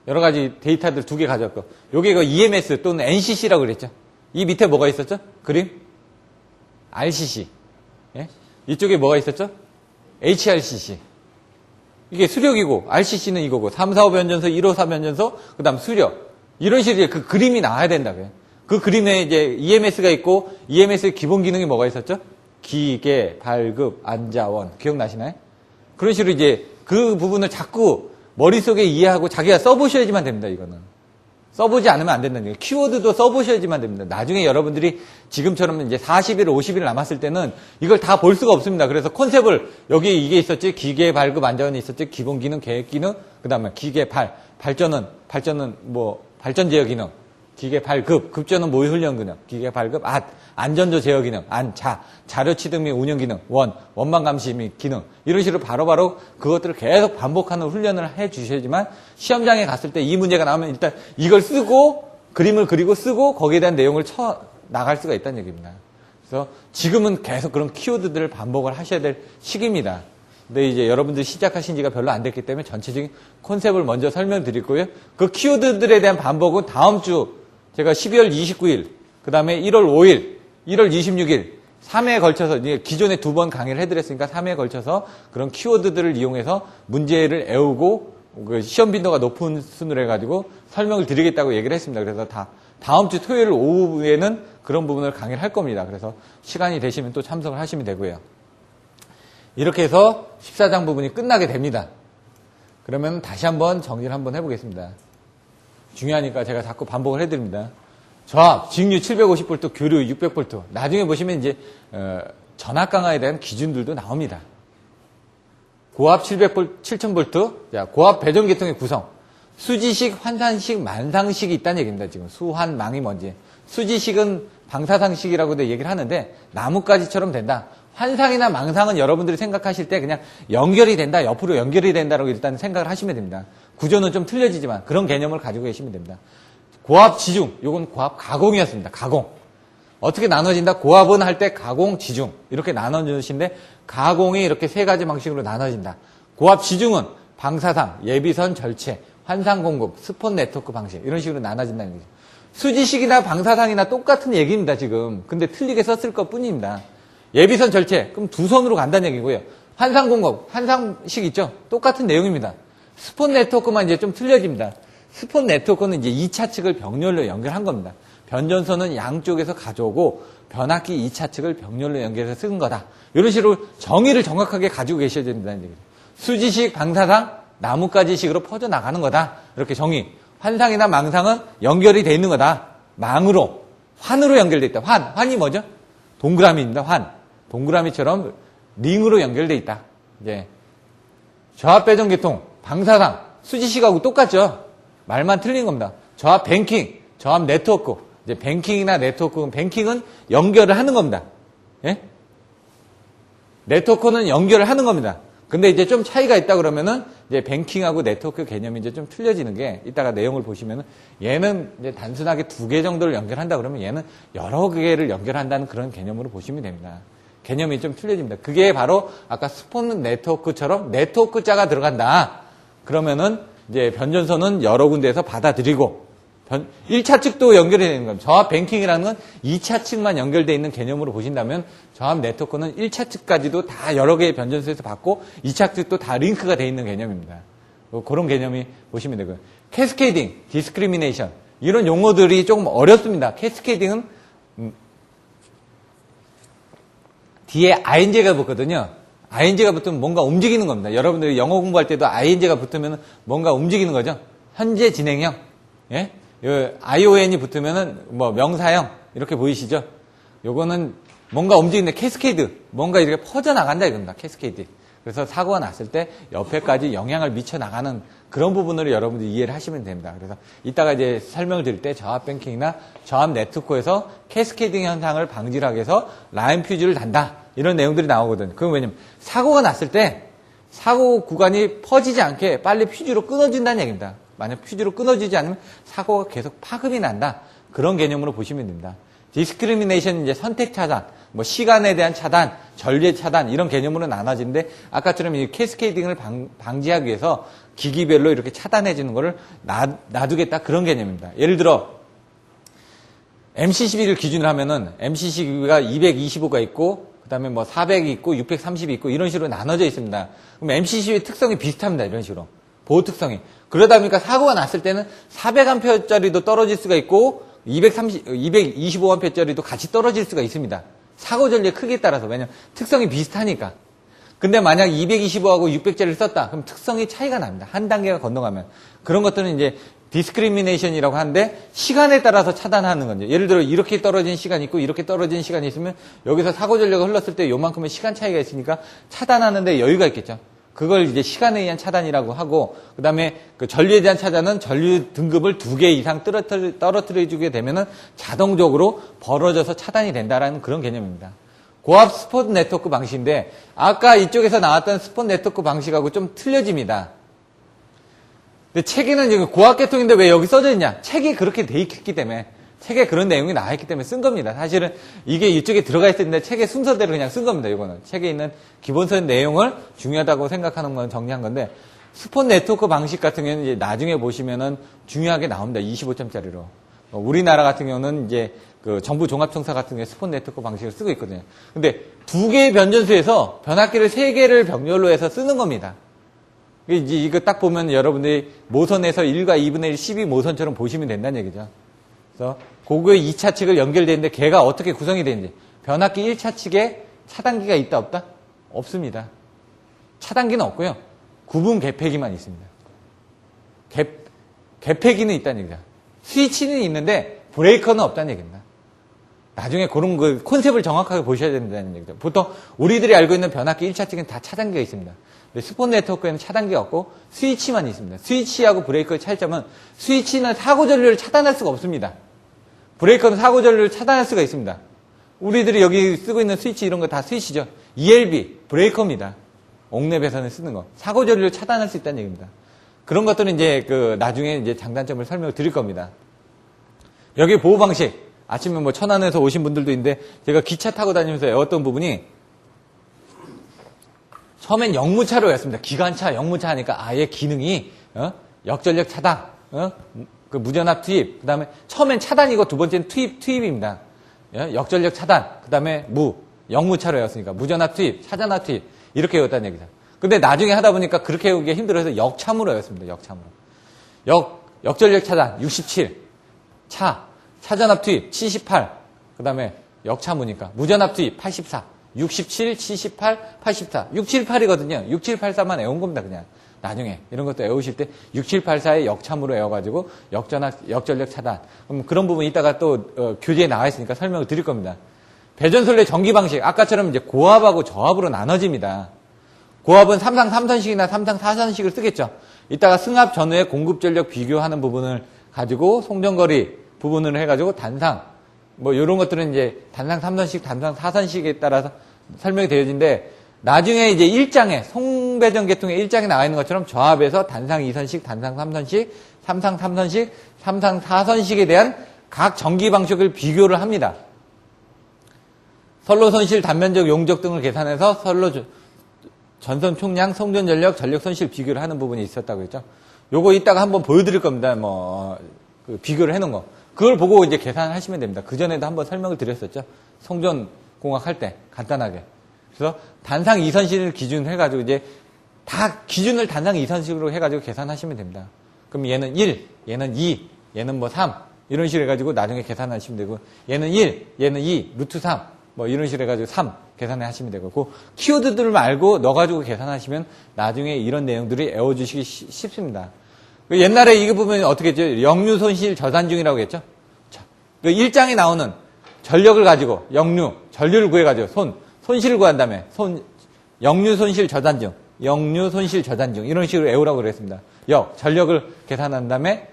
여러 가지 데이터들 2개 가졌고 요게 그 EMS 또는 NCC라고 그랬죠. 이 밑에 뭐가 있었죠? 그림? RCC. 예? 이쪽에 뭐가 있었죠? HRCC. 이게 수력이고 RCC는 이거고 3, 4, 5 변전소, 1, 5, 4 변전소, 그 다음 수력. 이런 식으로 그 그림이 나와야 된다고요. 그 그림에 이제 EMS가 있고 EMS의 기본 기능이 뭐가 있었죠? 기계, 발급, 안자원. 기억나시나요? 그런 식으로 이제 그 부분을 자꾸 머릿속에 이해하고 자기가 써보셔야지만 됩니다, 이거는. 써보지 않으면 안 된다는 얘기예요. 키워드도 써보셔야지만 됩니다. 나중에 여러분들이 지금처럼 이제 40일, 50일 남았을 때는 이걸 다 볼 수가 없습니다. 그래서 컨셉을 여기 이게 있었지, 기계, 발급, 안자원이 있었지, 기본 기능, 계획 기능, 그 다음에 기계, 발전은 뭐, 발전 제어 기능, 기계 발급, 급전은 모의 훈련 기능, 기계 발급, 안전조 제어 기능, 자료 취득 및 운영 기능, 원방 감시 및 기능, 이런 식으로 바로바로 그것들을 계속 반복하는 훈련을 해 주셔야지만 시험장에 갔을 때 이 문제가 나오면 일단 이걸 쓰고 그림을 그리고 쓰고 거기에 대한 내용을 쳐 나갈 수가 있다는 얘기입니다. 그래서 지금은 계속 그런 키워드들을 반복을 하셔야 될 시기입니다. 근데 이제 여러분들이 시작하신 지가 별로 안 됐기 때문에 전체적인 컨셉을 먼저 설명드리고요. 그 키워드들에 대한 반복은 다음 주 제가 12월 29일, 그 다음에 1월 5일, 1월 26일, 3회에 걸쳐서 이제 기존에 2번 강의를 해드렸으니까 3회에 걸쳐서 그런 키워드들을 이용해서 문제를 애우고 그 시험 빈도가 높은 순으로 해가지고 설명을 드리겠다고 얘기를 했습니다. 그래서 다음 주 토요일 오후에는 그런 부분을 강의를 할 겁니다. 그래서 시간이 되시면 또 참석을 하시면 되고요. 이렇게 해서 14장 부분이 끝나게 됩니다. 그러면 다시 한번 정리를 한번 해보겠습니다. 중요하니까 제가 자꾸 반복을 해드립니다. 저압, 직류 750V, 교류 600V. 나중에 보시면 이제 전압 강화에 대한 기준들도 나옵니다. 고압 7000V, 자, 고압 배전 계통의 구성. 수지식, 환산식, 만상식이 있다는 얘기입니다. 지금 수환망이 뭔지. 수지식은 방사상식이라고도 얘기를 하는데 나뭇가지처럼 된다. 환상이나 망상은 여러분들이 생각하실 때 그냥 연결이 된다, 옆으로 연결이 된다라고 일단 생각을 하시면 됩니다. 구조는 좀 틀려지지만 그런 개념을 가지고 계시면 됩니다. 고압 지중, 요건 고압 가공이었습니다. 가공. 어떻게 나눠진다? 고압은 할 때 가공, 지중 이렇게 나눠주시는데 가공이 이렇게 세 가지 방식으로 나눠진다. 고압 지중은 방사상, 예비선 절체, 환상 공급, 스폰 네트워크 방식 이런 식으로 나눠진다는 거죠. 수지식이나 방사상이나 똑같은 얘기입니다. 지금. 근데 틀리게 썼을 것 뿐입니다. 예비선 절체, 그럼 두 손으로 간다는 얘기고요. 환상 공급, 환상식 있죠? 똑같은 내용입니다. 스폰 네트워크만 이제 좀 틀려집니다. 스폰 네트워크는 이제 2차 측을 병렬로 연결한 겁니다. 변전소는 양쪽에서 가져오고 변압기 2차 측을 병렬로 연결해서 쓰는 거다. 이런 식으로 정의를 정확하게 가지고 계셔야 된다는 얘기죠. 수지식, 방사상, 나뭇가지식으로 퍼져나가는 거다. 이렇게 정의. 환상이나 망상은 연결이 돼 있는 거다. 망으로, 환으로 연결돼 있다. 환이 뭐죠? 동그라미입니다. 동그라미처럼 링으로 연결돼 있다. 이제 저압 배전 계통, 방사상, 수지식하고 똑같죠. 말만 틀린 겁니다. 저압 뱅킹, 저압 네트워크. 이제 뱅킹이나 네트워크는 뱅킹은 연결을 하는 겁니다. 예? 네트워크는 연결을 하는 겁니다. 근데 이제 좀 차이가 있다 그러면은 이제 뱅킹하고 네트워크 개념이 이제 좀 틀려지는 게 이따가 내용을 보시면은 얘는 이제 단순하게 2개 정도를 연결한다 그러면 얘는 여러 개를 연결한다는 그런 개념으로 보시면 됩니다. 개념이 좀 틀려집니다. 그게 바로 아까 스폰 네트워크처럼 네트워크 자가 들어간다. 그러면은 이제 변전소는 여러 군데에서 받아들이고 1차 측도 연결이 되는 겁니다. 저압 뱅킹이라는 건 2차 측만 연결되어 있는 개념으로 보신다면 저압 네트워크는 1차 측까지도 다 여러 개의 변전소에서 받고 2차 측도 다 링크가 되어 있는 개념입니다. 그런 개념이 보시면 되고요. 캐스케이딩, 디스크리미네이션 이런 용어들이 조금 어렵습니다. 캐스케이딩은 뒤에 ing가 붙거든요. ing가 붙으면 뭔가 움직이는 겁니다. 여러분들이 영어 공부할 때도 ing가 붙으면 뭔가 움직이는 거죠. 현재 진행형. 예? ION이 붙으면은 뭐 명사형 이렇게 보이시죠? 요거는 뭔가 움직이는데 캐스케이드 뭔가 이렇게 퍼져나간다 이겁니다. 캐스케이드. 그래서 사고가 났을 때 옆에까지 영향을 미쳐 나가는 그런 부분을 여러분들이 이해를 하시면 됩니다. 그래서 이따가 이제 설명을 드릴 때 저압 뱅킹이나 저압 네트워크에서 캐스케이딩 현상을 방지를 하기 위해서 라인 퓨즈를 단다 이런 내용들이 나오거든요. 그건 왜냐면 사고가 났을 때 사고 구간이 퍼지지 않게 빨리 퓨즈로 끊어진다는 얘기입니다. 만약 퓨즈로 끊어지지 않으면 사고가 계속 파급이 난다. 그런 개념으로 보시면 됩니다. 디스크리미네이션은 이제 선택 차단, 뭐 시간에 대한 차단, 전례 차단 이런 개념으로 나눠지는데 아까처럼 이 캐스케이딩을 방지하기 위해서 기기별로 이렇게 차단해 주는 거를 놔두겠다 그런 개념입니다. 예를 들어 MC12를 기준으로 하면은 MC12가 225가 있고 그다음에 뭐 400이 있고 630이 있고 이런 식으로 나눠져 있습니다. 그럼 MC12의 특성이 비슷합니다. 이런 식으로. 보호 특성이. 그러다 보니까 사고가 났을 때는 400A짜리도 떨어질 수가 있고 225A짜리도 같이 떨어질 수가 있습니다. 사고 전류의 크기에 따라서. 왜냐면 특성이 비슷하니까. 근데 만약 225하고 600짜리를 썼다. 그럼 특성이 차이가 납니다. 한 단계가 건너가면. 그런 것들은 이제 디스크리미네이션이라고 하는데 시간에 따라서 차단하는 거죠. 예를 들어 이렇게 떨어진 시간이 있고 이렇게 떨어진 시간이 있으면 여기서 사고 전류가 흘렀을 때 요만큼의 시간 차이가 있으니까 차단하는데 여유가 있겠죠. 그걸 이제 시간에 의한 차단이라고 하고, 그 다음에 그 전류에 대한 차단은 전류 등급을 2개 이상 떨어뜨려주게 되면은 자동적으로 벌어져서 차단이 된다라는 그런 개념입니다. 고압 스폿 네트워크 방식인데, 아까 이쪽에서 나왔던 스폿 네트워크 방식하고 좀 틀려집니다. 근데 책에는 지금 고압 계통인데 왜 여기 써져 있냐? 책이 그렇게 돼 있기 때문에, 책에 그런 내용이 나와 있기 때문에 쓴 겁니다. 사실은 이게 이쪽에 들어가 있을 텐데 책의 순서대로 그냥 쓴 겁니다. 이거는 책에 있는 기본적인 내용을 중요하다고 생각하는 건 정리한 건데, 스폿 네트워크 방식 같은 경우는 이제 나중에 보시면은 중요하게 나옵니다. 25점짜리로. 우리나라 같은 경우는 이제 그 정부 종합청사 같은 경우에 스폿 네트워크 방식을 쓰고 있거든요. 근데 2개의 변전소에서 변압기를 3개를 병렬로 해서 쓰는 겁니다. 이제 이거 딱 보면 여러분들이 모선에서 1과 2분의 1 12모선처럼 보시면 된다는 얘기죠. 그래서 고구의 2차 측을 연결되어 있는데 걔가 어떻게 구성이 되는지. 변압기 1차 측에 차단기가 있다 없다? 없습니다. 차단기는 없고요. 구분 개폐기만 있습니다. 개폐기는 있다는 얘기죠. 스위치는 있는데 브레이커는 없다는 얘기입니다. 나중에 그런 그 콘셉트를 정확하게 보셔야 된다는 얘기죠. 보통 우리들이 알고 있는 변압기 1차 측에는 다 차단기가 있습니다. 스폿 네트워크에는 차단기가 없고 스위치만 있습니다. 스위치하고 브레이커의 차이점은 스위치는 사고 전류를 차단할 수가 없습니다. 브레이커는 사고 전류를 차단할 수가 있습니다. 우리들이 여기 쓰고 있는 스위치 이런 거 다 스위치죠. ELB 브레이커입니다. 옥랩에서는 쓰는 거. 사고 전류를 차단할 수 있다는 얘기입니다. 그런 것들은 이제 그 나중에 이제 장단점을 설명을 드릴 겁니다. 여기 보호 방식. 아침에 뭐 천안에서 오신 분들도 있는데 제가 기차 타고 다니면서 외웠던 부분이 처음엔 역무차로였습니다. 기관차, 역무차 하니까 아예 기능이 역전력 차단, 그 무전압 투입, 그 다음에 처음엔 차단이고 두 번째는 투입입니다. 역전력 차단, 그 다음에 역무차로였으니까 무전압 투입, 차전압 투입 이렇게 외웠다는 얘기죠. 근데 나중에 하다 보니까 그렇게 외우기 힘들어서 역참으로 외웠습니다. 역참으로. 역전력 차단 67, 차전압 투입 78, 그 다음에 역참으니까 무전압 투입 84, 67, 78, 84. 678이거든요. 6784만 외운 겁니다, 그냥. 나중에. 이런 것도 외우실 때 6784의 역참으로 외워가지고 역전력 차단. 그럼 그런 부분 이따가 또 교재에 나와 있으니까 설명을 드릴 겁니다. 배전솔레 전기 방식. 아까처럼 이제 고압하고 저압으로 나눠집니다. 고압은 3상 3선식이나 3상 4선식을 쓰겠죠. 이따가 승합 전후의 공급 전력 비교하는 부분을 가지고 송전거리 부분을 해가지고 단상. 뭐 이런 것들은 이제 단상 3선식, 단상 4선식에 따라서 설명이 되어지는데 나중에 이제 1장에 송배전 계통의 1장에 나와 있는 것처럼 저압에서 단상 2선식, 단상 3선식, 3상 3선식, 3상 4선식에 대한 각 전기 방식을 비교를 합니다. 선로 손실, 단면적, 용적 등을 계산해서 선로 전선 총량, 송전 전력, 전력 손실 비교를 하는 부분이 있었다고 했죠. 요거 이따가 한번 보여드릴 겁니다. 그 비교를 해놓은 거. 그걸 보고 이제 계산하시면 됩니다. 그전에도 한번 설명을 드렸었죠. 송전공학 할 때, 간단하게. 그래서 단상 2선식을 기준으로 해가지고 이제 다 기준을 단상 2선식으로 해가지고 계산하시면 됩니다. 그럼 얘는 1, 얘는 2, 얘는 뭐 3, 이런 식으로 해가지고 나중에 계산하시면 되고, 얘는 1, 얘는 2, 루트 3, 뭐 이런 식으로 해가지고 3 계산해 하시면 되고, 그 키워드들을 알고 넣어가지고 계산하시면 나중에 이런 내용들이 외워주시기 쉽습니다. 옛날에 이거 보면 어떻게 했죠? 역류 손실 저산 중이라고 했죠? 그 1장에 나오는 전력을 가지고 전류를 구해가지고 손실을 구한 다음에 역류 손실 저산 중, 이런 식으로 외우라고 그랬습니다. 전력을 계산한 다음에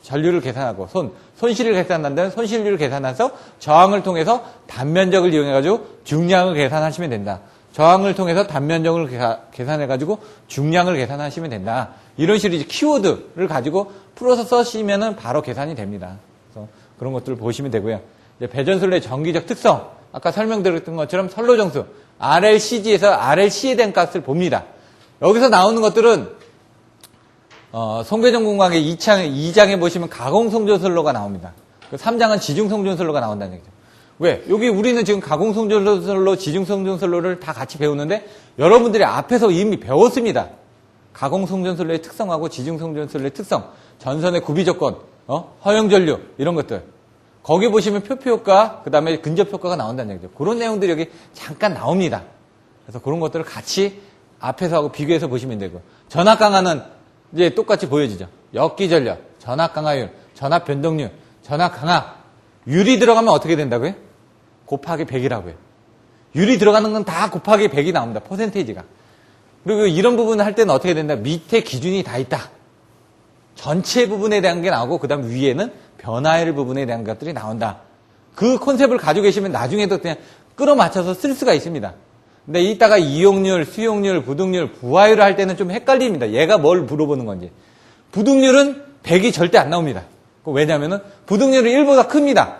전류를 계산하고 손실을 계산한 다음에 손실률을 계산해서 저항을 통해서 단면적을 이용해가지고 중량을 계산하시면 된다. 저항을 통해서 단면적을 계산해가지고 중량을 계산하시면 된다. 이런 식으로 이제 키워드를 가지고 풀어서 쓰시면은 바로 계산이 됩니다. 그래서 그런 것들을 보시면 되고요. 이제 배전솔레 전기적 특성. 아까 설명드렸던 것처럼 선로정수. RLCG에서 RLC에 대한 값을 봅니다. 여기서 나오는 것들은, 송배전 공학의 2장에 보시면 가공송전선로가 나옵니다. 3장은 지중송전선로가 나온다는 얘기죠. 왜? 여기 우리는 지금 가공송전선로, 지중송전선로를 다 같이 배우는데 여러분들이 앞에서 이미 배웠습니다. 가공송전선로의 특성하고 지중송전선로의 특성, 전선의 구비조건, 허용전류 이런 것들. 거기 보시면 표피효과, 그 다음에 근접효과가 나온다는 얘기죠. 그런 내용들이 여기 잠깐 나옵니다. 그래서 그런 것들을 같이 앞에서 하고 비교해서 보시면 되고, 전압강하는 이제 똑같이 보여지죠. 역기전력, 전압강하율, 전압변동률, 전압강하. 율이 들어가면 어떻게 된다고요? 곱하기 100이라고요. 율이 들어가는 건 다 곱하기 100이 나옵니다. 퍼센테이지가. 그리고 이런 부분을 할 때는 어떻게 된다? 밑에 기준이 다 있다. 전체 부분에 대한 게 나오고 그 다음 위에는 변화율 부분에 대한 것들이 나온다. 그 컨셉을 가지고 계시면 나중에도 그냥 끌어맞춰서 쓸 수가 있습니다. 근데 이따가 이용률, 수용률, 부득률, 부하율을 할 때는 좀 헷갈립니다. 얘가 뭘 물어보는 건지. 부득률은 100이 절대 안 나옵니다. 왜냐하면 부득률은 1보다 큽니다.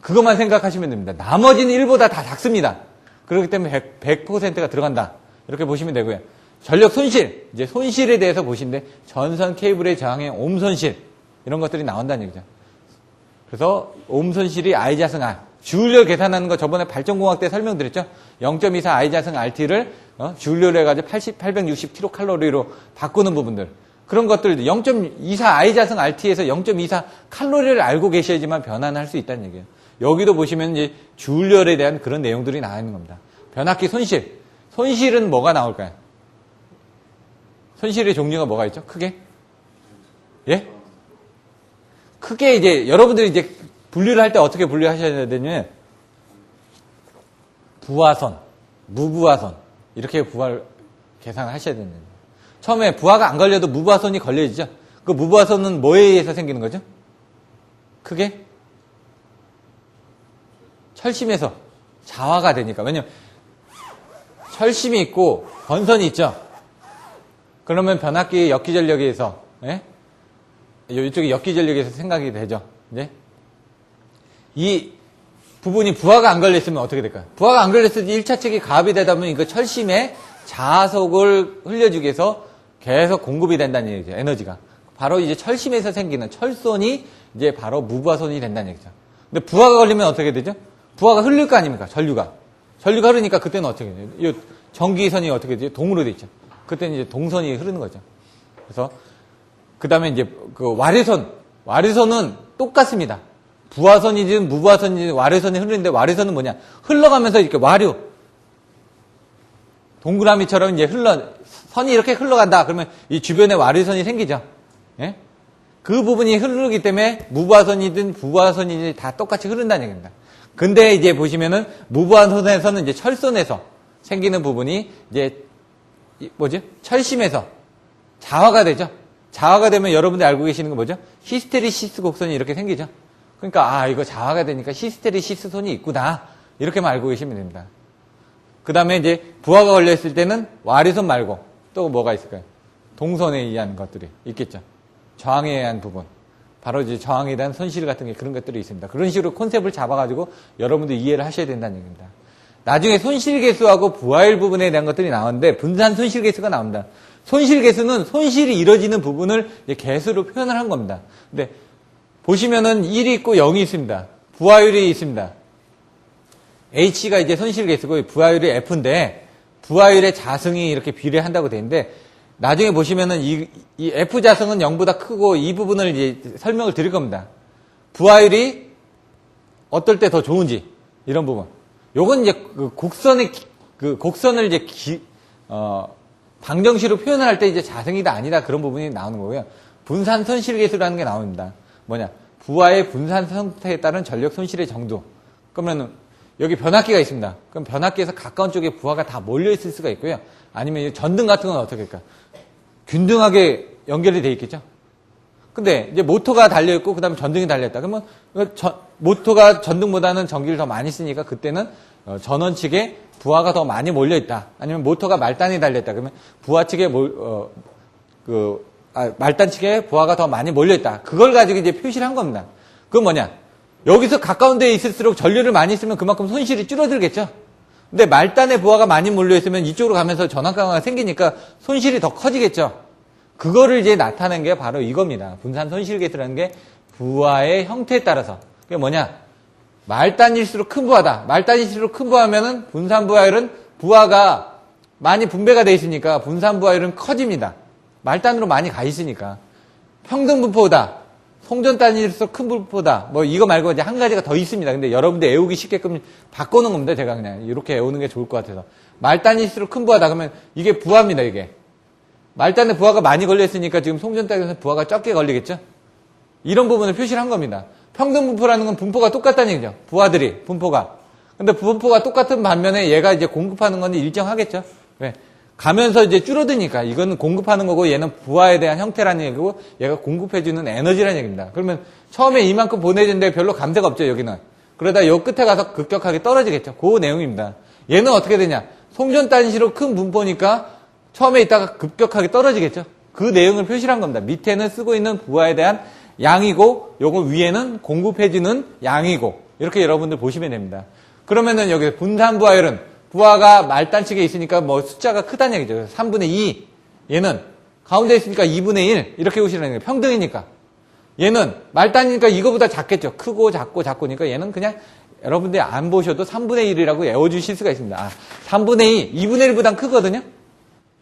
그것만 생각하시면 됩니다. 나머지는 1보다 다 작습니다. 그렇기 때문에 100%가 들어간다. 이렇게 보시면 되고요. 전력 손실, 이제 손실에 대해서 보시는데 전선 케이블의 저항의 오hm 손실 이런 것들이 나온다는 얘기죠. 그래서 오hm 손실이 I 자승 R. 주율 계산하는 거 저번에 발전공학 때 설명드렸죠. 0.24 I 자승 RT를 주율로 해가지고 860kcal로 바꾸는 부분들. 그런 것들 0.24 I 자승 RT에서 0.24 칼로리를 알고 계셔야지만 변환을 할 수 있다는 얘기예요. 여기도 보시면 이제 주율에 대한 그런 내용들이 나와 있는 겁니다. 변압기 손실. 손실은 뭐가 나올까요? 손실의 종류가 뭐가 있죠? 크게? 예? 크게 이제 여러분들이 이제 분류를 할 때 어떻게 분류하셔야 되냐면 부하선, 무부하선 이렇게 부하를 계산을 하셔야 됩니다. 처음에 부하가 안 걸려도 무부하선이 걸려지죠. 그 무부하선은 뭐에 의해서 생기는 거죠? 크게? 철심에서 자화가 되니까. 왜냐면 철심이 있고 건선이 있죠. 그러면 변압기 역기전력에 의해서 이쪽에 역기전력에서 생각이 되죠. 이제 이 부분이 부하가 안 걸렸으면 어떻게 될까요? 부하가 안 걸렸을 때 1차 측이 가압이 되다 보면 이거 철심에 자속을 흘려주기 위해서 계속 공급이 된다는 얘기죠. 에너지가. 바로 이제 철심에서 생기는 철선이 이제 바로 무부하선이 된다는 얘기죠. 근데 부하가 걸리면 어떻게 되죠? 부하가 흐를 거 아닙니까? 전류가 흐르니까 그때는 어떻게 돼요? 이 전기선이 어떻게 되죠? 동으로 돼 있죠. 그때는 이제 동선이 흐르는 거죠. 그래서 그 다음에 이제 그 와류선은 똑같습니다. 부하선이든 무부하선이든 와류선이 흐르는데 와류선은 뭐냐? 흘러가면서 이렇게 와류 동그라미처럼 이제 선이 이렇게 흘러간다. 그러면 이 주변에 와류선이 생기죠. 예? 그 부분이 흐르기 때문에 무부하선이든 부하선이든 다 똑같이 흐른다는 얘기입니다. 근데 이제 보시면은 무부하선에서는 이제 철선에서 생기는 부분이 이제 철심에서 자화가 되죠. 자화가 되면 여러분들이 알고 계시는 건 뭐죠? 히스테리시스 곡선이 이렇게 생기죠. 그러니까 이거 자화가 되니까 히스테리시스 선이 있구나. 이렇게만 알고 계시면 됩니다. 그 다음에 이제 부하가 걸려있을 때는 와류선 말고 또 뭐가 있을까요? 동선에 의한 것들이 있겠죠. 저항에 의한 부분. 바로 이제 저항에 대한 손실 같은 게 그런 것들이 있습니다. 그런 식으로 컨셉을 잡아가지고 여러분들 이해를 하셔야 된다는 얘기입니다. 나중에 손실계수하고 부하율 부분에 대한 것들이 나오는데 분산 손실계수가 나옵니다. 손실계수는 손실이 이루어지는 부분을 계수로 표현을 한 겁니다. 근데 보시면은 1이 있고 0이 있습니다. 부하율이 있습니다. H가 이제 손실계수고 부하율이 F인데 부하율의 자승이 이렇게 비례한다고 되는데 나중에 보시면은 이 F 자승은 0보다 크고 이 부분을 이제 설명을 드릴 겁니다. 부하율이 어떨 때 더 좋은지 이런 부분. 요건 이제 곡선을 이제 방정식으로 표현을 할 때 이제 자승이다 아니다 그런 부분이 나오는 거고요. 분산 손실계수라는 게 나옵니다. 뭐냐? 부하의 분산 상태에 따른 전력 손실의 정도. 그러면은 여기 변압기가 있습니다. 그럼 변압기에서 가까운 쪽에 부하가 다 몰려 있을 수가 있고요. 아니면 전등 같은 건 어떻게 할까? 균등하게 연결이 돼 있겠죠. 근데 이제 모터가 달려 있고 그다음에 전등이 달려 있다. 그러면 모터가 전등보다는 전기를 더 많이 쓰니까 그때는 전원 측에 부하가 더 많이 몰려 있다. 아니면 모터가 말단에 달려 있다. 그러면 부하 측에 말단 측에 부하가 더 많이 몰려 있다. 그걸 가지고 이제 표시를 한 겁니다. 그건 뭐냐? 여기서 가까운 데에 있을수록 전류를 많이 쓰면 그만큼 손실이 줄어들겠죠. 근데 말단에 부하가 많이 몰려 있으면 이쪽으로 가면서 전압 강화가 생기니까 손실이 더 커지겠죠. 그거를 이제 나타낸 게 바로 이겁니다. 분산 손실계수라는 게 부하의 형태에 따라서. 그게 뭐냐? 말단일수록 큰 부하다. 말단일수록 큰 부하면은 분산 부하율은 부하가 많이 분배가 돼 있으니까 분산 부하율은 커집니다. 말단으로 많이 가 있으니까. 평등 분포다. 송전단일수록 큰 분포다. 뭐 이거 말고 이제 한 가지가 더 있습니다. 근데 여러분들 외우기 쉽게끔 바꿔놓은 겁니다. 제가 그냥 이렇게 외우는 게 좋을 것 같아서. 말단일수록 큰 부하다. 그러면 이게 부하입니다. 이게. 말단에 부하가 많이 걸려있으니까 지금 송전단에서 부하가 적게 걸리겠죠? 이런 부분을 표시를 한 겁니다. 평등 분포라는 건 분포가 똑같다는 얘기죠. 부하들이, 분포가. 근데 분포가 똑같은 반면에 얘가 이제 공급하는 건 일정하겠죠. 왜? 가면서 이제 줄어드니까 이거는 공급하는 거고 얘는 부하에 대한 형태라는 얘기고 얘가 공급해주는 에너지라는 얘기입니다. 그러면 처음에 이만큼 보내는데 별로 감세가 없죠, 여기는. 그러다 요 끝에 가서 급격하게 떨어지겠죠. 그 내용입니다. 얘는 어떻게 되냐? 송전단위로 큰 분포니까 처음에 있다가 급격하게 떨어지겠죠. 그 내용을 표시한 겁니다. 밑에는 쓰고 있는 부하에 대한 양이고 요거 위에는 공급해주는 양이고 이렇게 여러분들 보시면 됩니다. 그러면은 여기 분산 부하율은 부하가 말단측에 있으니까 뭐 숫자가 크다는 얘기죠. 3분의 2. 얘는 가운데 있으니까 2분의 1. 이렇게 보시라는 거예요. 평등이니까. 얘는 말단이니까 이거보다 작겠죠. 크고 작고 작고니까 얘는 그냥 여러분들이 안 보셔도 3분의 1이라고 외워주실 수가 있습니다. 아, 3분의 2. 2분의 1보단 크거든요.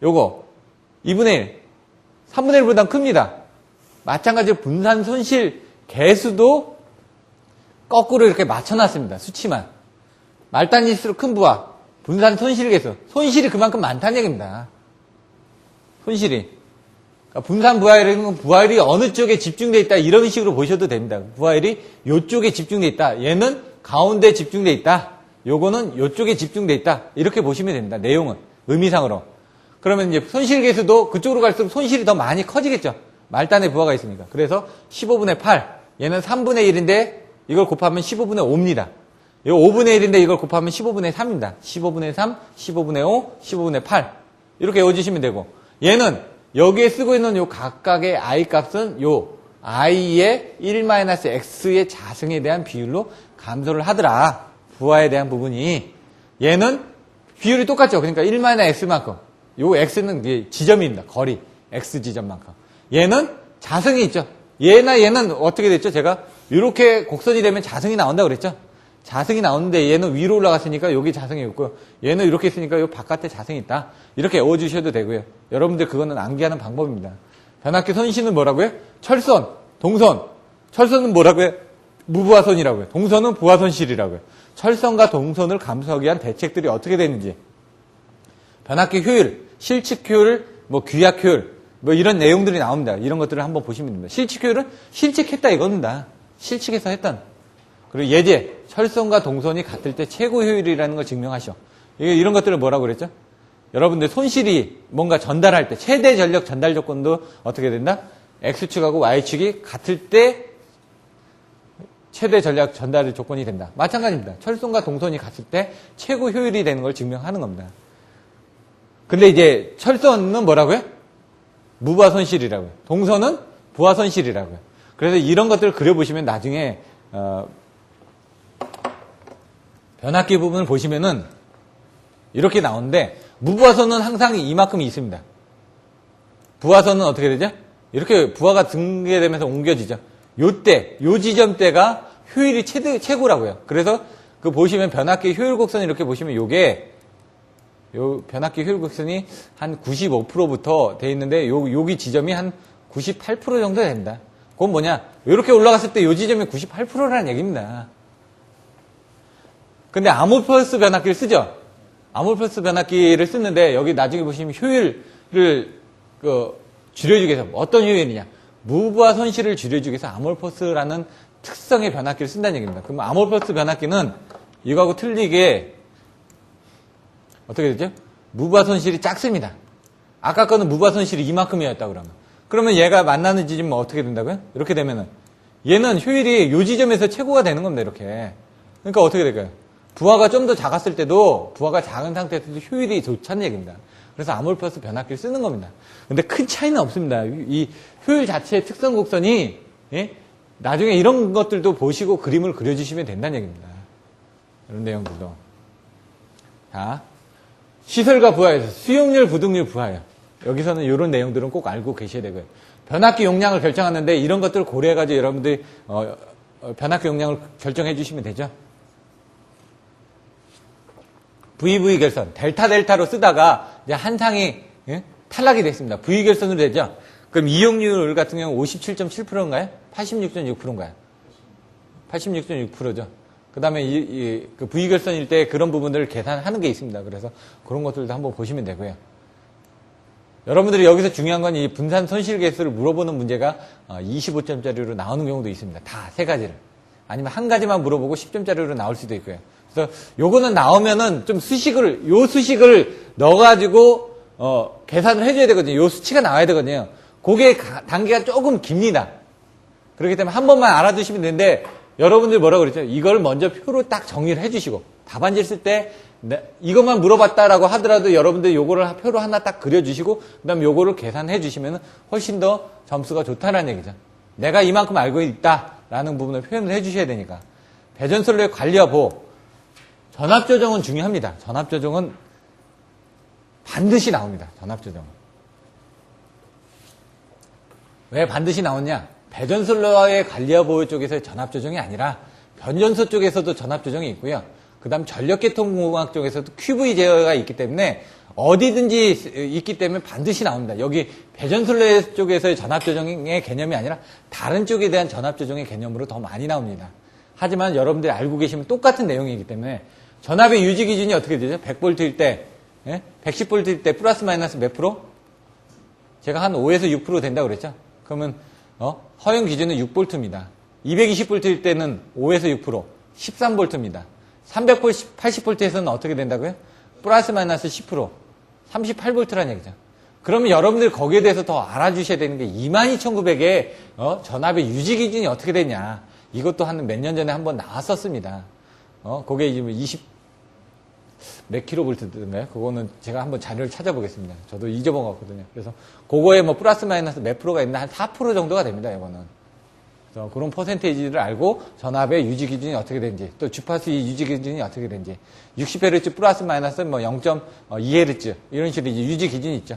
요거 2분의 1. 3분의 1보단 큽니다. 마찬가지로 분산 손실 개수도 거꾸로 이렇게 맞춰놨습니다. 수치만. 말단일수록 큰 부하, 분산 손실 개수. 손실이 그만큼 많다는 얘기입니다. 손실이. 그러니까 분산 부하율은 부하율이 어느 쪽에 집중되어 있다. 이런 식으로 보셔도 됩니다. 부하율이 이쪽에 집중되어 있다. 얘는 가운데 집중되어 있다. 요거는 이쪽에 집중되어 있다. 이렇게 보시면 됩니다. 내용은. 의미상으로. 그러면 이제 손실 개수도 그쪽으로 갈수록 손실이 더 많이 커지겠죠. 말단에 부하가 있으니까. 그래서 15분의 8. 얘는 3분의 1인데 이걸 곱하면 15분의 5입니다. 이거 5분의 1인데 이걸 곱하면 15분의 3입니다. 15분의 3, 15분의 5, 15분의 8. 이렇게 외워주시면 되고. 얘는 여기에 쓰고 있는 요 각각의 i 값은 요 i의 1-x의 자승에 대한 비율로 감소를 하더라. 부하에 대한 부분이. 얘는 비율이 똑같죠. 그러니까 1-x만큼. 요 x는 지점입니다. 거리. x 지점만큼. 얘는 자승이 있죠. 얘는 어떻게 됐죠? 제가 이렇게 곡선이 되면 자승이 나온다고 그랬죠? 자승이 나오는데 얘는 위로 올라갔으니까 여기 자승이 있고 얘는 이렇게 있으니까 이 바깥에 자승이 있다. 이렇게 외워주셔도 되고요. 여러분들 그거는 암기하는 방법입니다. 변압기 손실은 뭐라고요? 철선, 동선. 철선은 뭐라고요? 무부하선이라고요. 동선은 부하손실이라고요. 철선과 동선을 감소하기 위한 대책들이 어떻게 되는지. 변압기 효율, 실측 효율, 뭐 귀약 효율, 뭐 이런 내용들이 나옵니다. 이런 것들을 한번 보시면 됩니다. 실측 효율은 실측했다 이겁니다. 실측해서 했던. 그리고 예제, 철선과 동선이 같을 때 최고 효율이라는 걸 증명하셔. 이런 것들을 뭐라고 그랬죠? 여러분들 손실이 뭔가 전달할 때 최대 전력 전달 조건도 어떻게 된다? X축하고 Y축이 같을 때 최대 전력 전달 조건이 된다. 마찬가지입니다. 철선과 동선이 같을 때 최고 효율이 되는 걸 증명하는 겁니다. 근데 이제 철선은 뭐라고요? 무부하 손실이라고요. 동선은 부하 손실이라고요. 그래서 이런 것들을 그려보시면 나중에 변압기 부분을 보시면은 이렇게 나오는데 무부하선은 항상 이만큼이 있습니다. 부하선은 어떻게 되죠? 이렇게 부하가 등계되면서 옮겨지죠. 요때, 요 지점대가 효율이 최고라고요. 그래서 그 보시면 변압기 효율 곡선 이렇게 보시면 요게 요 변압기 효율 곡선이 한 95%부터 돼 있는데 여기 지점이 한 98% 정도 됩니다. 그건 뭐냐? 이렇게 올라갔을 때 요 지점이 98%라는 얘기입니다. 근데 아모르퍼스 변압기를 쓰죠. 아모르퍼스 변압기를 쓰는데 여기 나중에 보시면 효율을 줄여주기 위해서 어떤 효율이냐? 무부하 손실을 줄여주기 위해서 아모르퍼스라는 특성의 변압기를 쓴다는 얘기입니다. 그럼 아모르퍼스 변압기는 이거하고 틀리게 어떻게 되죠? 무부하 손실이 작습니다. 아까 거는 무부하 손실이 이만큼이었다 그러면 얘가 만나는 지점은 어떻게 된다고요? 이렇게 되면은 얘는 효율이 요 지점에서 최고가 되는 겁니다. 이렇게. 그러니까 어떻게 될까요? 부하가 좀 더 작았을 때도 부하가 작은 상태에서도 효율이 좋다는 얘기입니다. 그래서 아모르퍼스 변압기를 쓰는 겁니다. 근데 큰 차이는 없습니다. 이 효율 자체의 특성 곡선이 나중에 이런 것들도 보시고 그림을 그려주시면 된다는 얘기입니다. 이런 내용들도. 자, 시설과 부하에서 수용률, 부등률, 부하예요. 여기서는 이런 내용들은 꼭 알고 계셔야 되고요. 변압기 용량을 결정하는데 이런 것들을 고려해가지고 여러분들이 변압기 용량을 결정해 주시면 되죠. VV 결선, 델타로 쓰다가 이제 한 상이 탈락이 됐습니다. V 결선으로 되죠. 그럼 이용률 같은 경우 57.7%인가요? 86.6%인가요? 86.6%죠. 그 다음에 그 V 결선일 때 그런 부분들을 계산하는 게 있습니다. 그래서 그런 것들도 한번 보시면 되고요. 여러분들이 여기서 중요한 건 이 분산 손실 개수를 물어보는 문제가 25점짜리로 나오는 경우도 있습니다. 다 세 가지를. 아니면 한 가지만 물어보고 10점짜리로 나올 수도 있고요. 그래서 요거는 나오면은 좀 요 수식을 넣어가지고, 계산을 해줘야 되거든요. 요 수치가 나와야 되거든요. 그게 단계가 조금 깁니다. 그렇기 때문에 한 번만 알아두시면 되는데, 여러분들이 뭐라고 그랬죠? 이걸 먼저 표로 딱 정리를 해주시고, 답안지를 쓸 때, 이것만 물어봤다라고 하더라도 여러분들이 요거를 표로 하나 딱 그려주시고, 그 다음에 요거를 계산해 주시면 훨씬 더 점수가 좋다는 얘기죠. 내가 이만큼 알고 있다라는 부분을 표현을 해 주셔야 되니까. 배전선로의 관리 여부, 전압조정은 중요합니다. 전압조정은 반드시 나옵니다. 전압조정은. 왜 반드시 나오냐? 배전선로의 관리 여부 쪽에서의 전압조정이 아니라 변전소 쪽에서도 전압조정이 있고요. 그 다음 전력계통공학 쪽에서도 QV 제어가 있기 때문에 어디든지 있기 때문에 반드시 나옵니다. 여기 배전선로 쪽에서의 전압조정의 개념이 아니라 다른 쪽에 대한 전압조정의 개념으로 더 많이 나옵니다. 하지만 여러분들이 알고 계시면 똑같은 내용이기 때문에 전압의 유지 기준이 어떻게 되죠? 100V일 때, 110V일 때 플러스 마이너스 몇 프로? 제가 한 5에서 6% 된다고 그랬죠? 그러면 허용 기준은 6V입니다. 220V일 때는 5에서 6%, 13V입니다. 380V에서는 어떻게 된다고요? 플러스 마이너스 10%, 38V라는 얘기죠. 그러면 여러분들 거기에 대해서 더 알아주셔야 되는 게 22,900의 전압의 유지 기준이 어떻게 되냐. 이것도 한 몇 년 전에 한번 나왔었습니다. 그게 이제 20몇 킬로볼트인가요? 그거는 제가 한번 자료를 찾아보겠습니다. 저도 잊어먹었거든요. 그래서 그거에 뭐 플러스 마이너스 몇 프로가 있나 한 4% 정도가 됩니다. 이거는. 그래서 그런 퍼센테이지를 알고 전압의 유지 기준이 어떻게 되는지, 또 주파수 유지 기준이 어떻게 되는지, 60Hz 플러스 마이너스 뭐 0.2Hz 이런 식으로 이제 유지 기준이 있죠.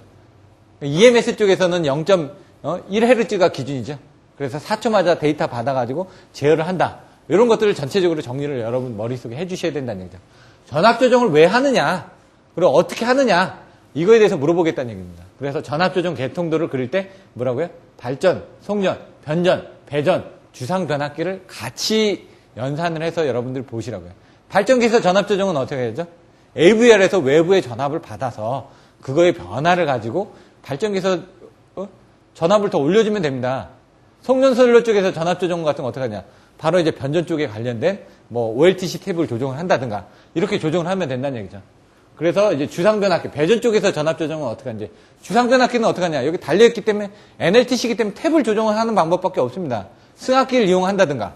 EMS 쪽에서는 0.1Hz가 기준이죠. 그래서 4초마다 데이터 받아가지고 제어를 한다. 이런 것들을 전체적으로 정리를 여러분 머릿속에 해주셔야 된다는 얘기죠. 전압 조정을 왜 하느냐, 그리고 어떻게 하느냐, 이거에 대해서 물어보겠다는 얘기입니다. 그래서 전압 조정 계통도를 그릴 때 뭐라고요? 발전, 송전, 변전, 배전, 주상 변압기를 같이 연산을 해서 여러분들 보시라고요. 발전기에서 전압 조정은 어떻게 해야죠? AVR에서 외부의 전압을 받아서 그거의 변화를 가지고 발전기에서 전압을 더 올려주면 됩니다. 송전선로 쪽에서 전압 조정 같은 거 어떻게 하냐? 바로 이제 변전 쪽에 관련된 뭐 OLTC 탭을 조정을 한다든가 이렇게 조정을 하면 된다는 얘기죠. 그래서 이제 주상 변압기, 배전 쪽에서 전압 조정은 어떻게 하는지, 주상 변압기는 어떻게 하냐? 여기 달려있기 때문에 NLTC이기 때문에 탭을 조정을 하는 방법밖에 없습니다. 승합기를 이용한다든가,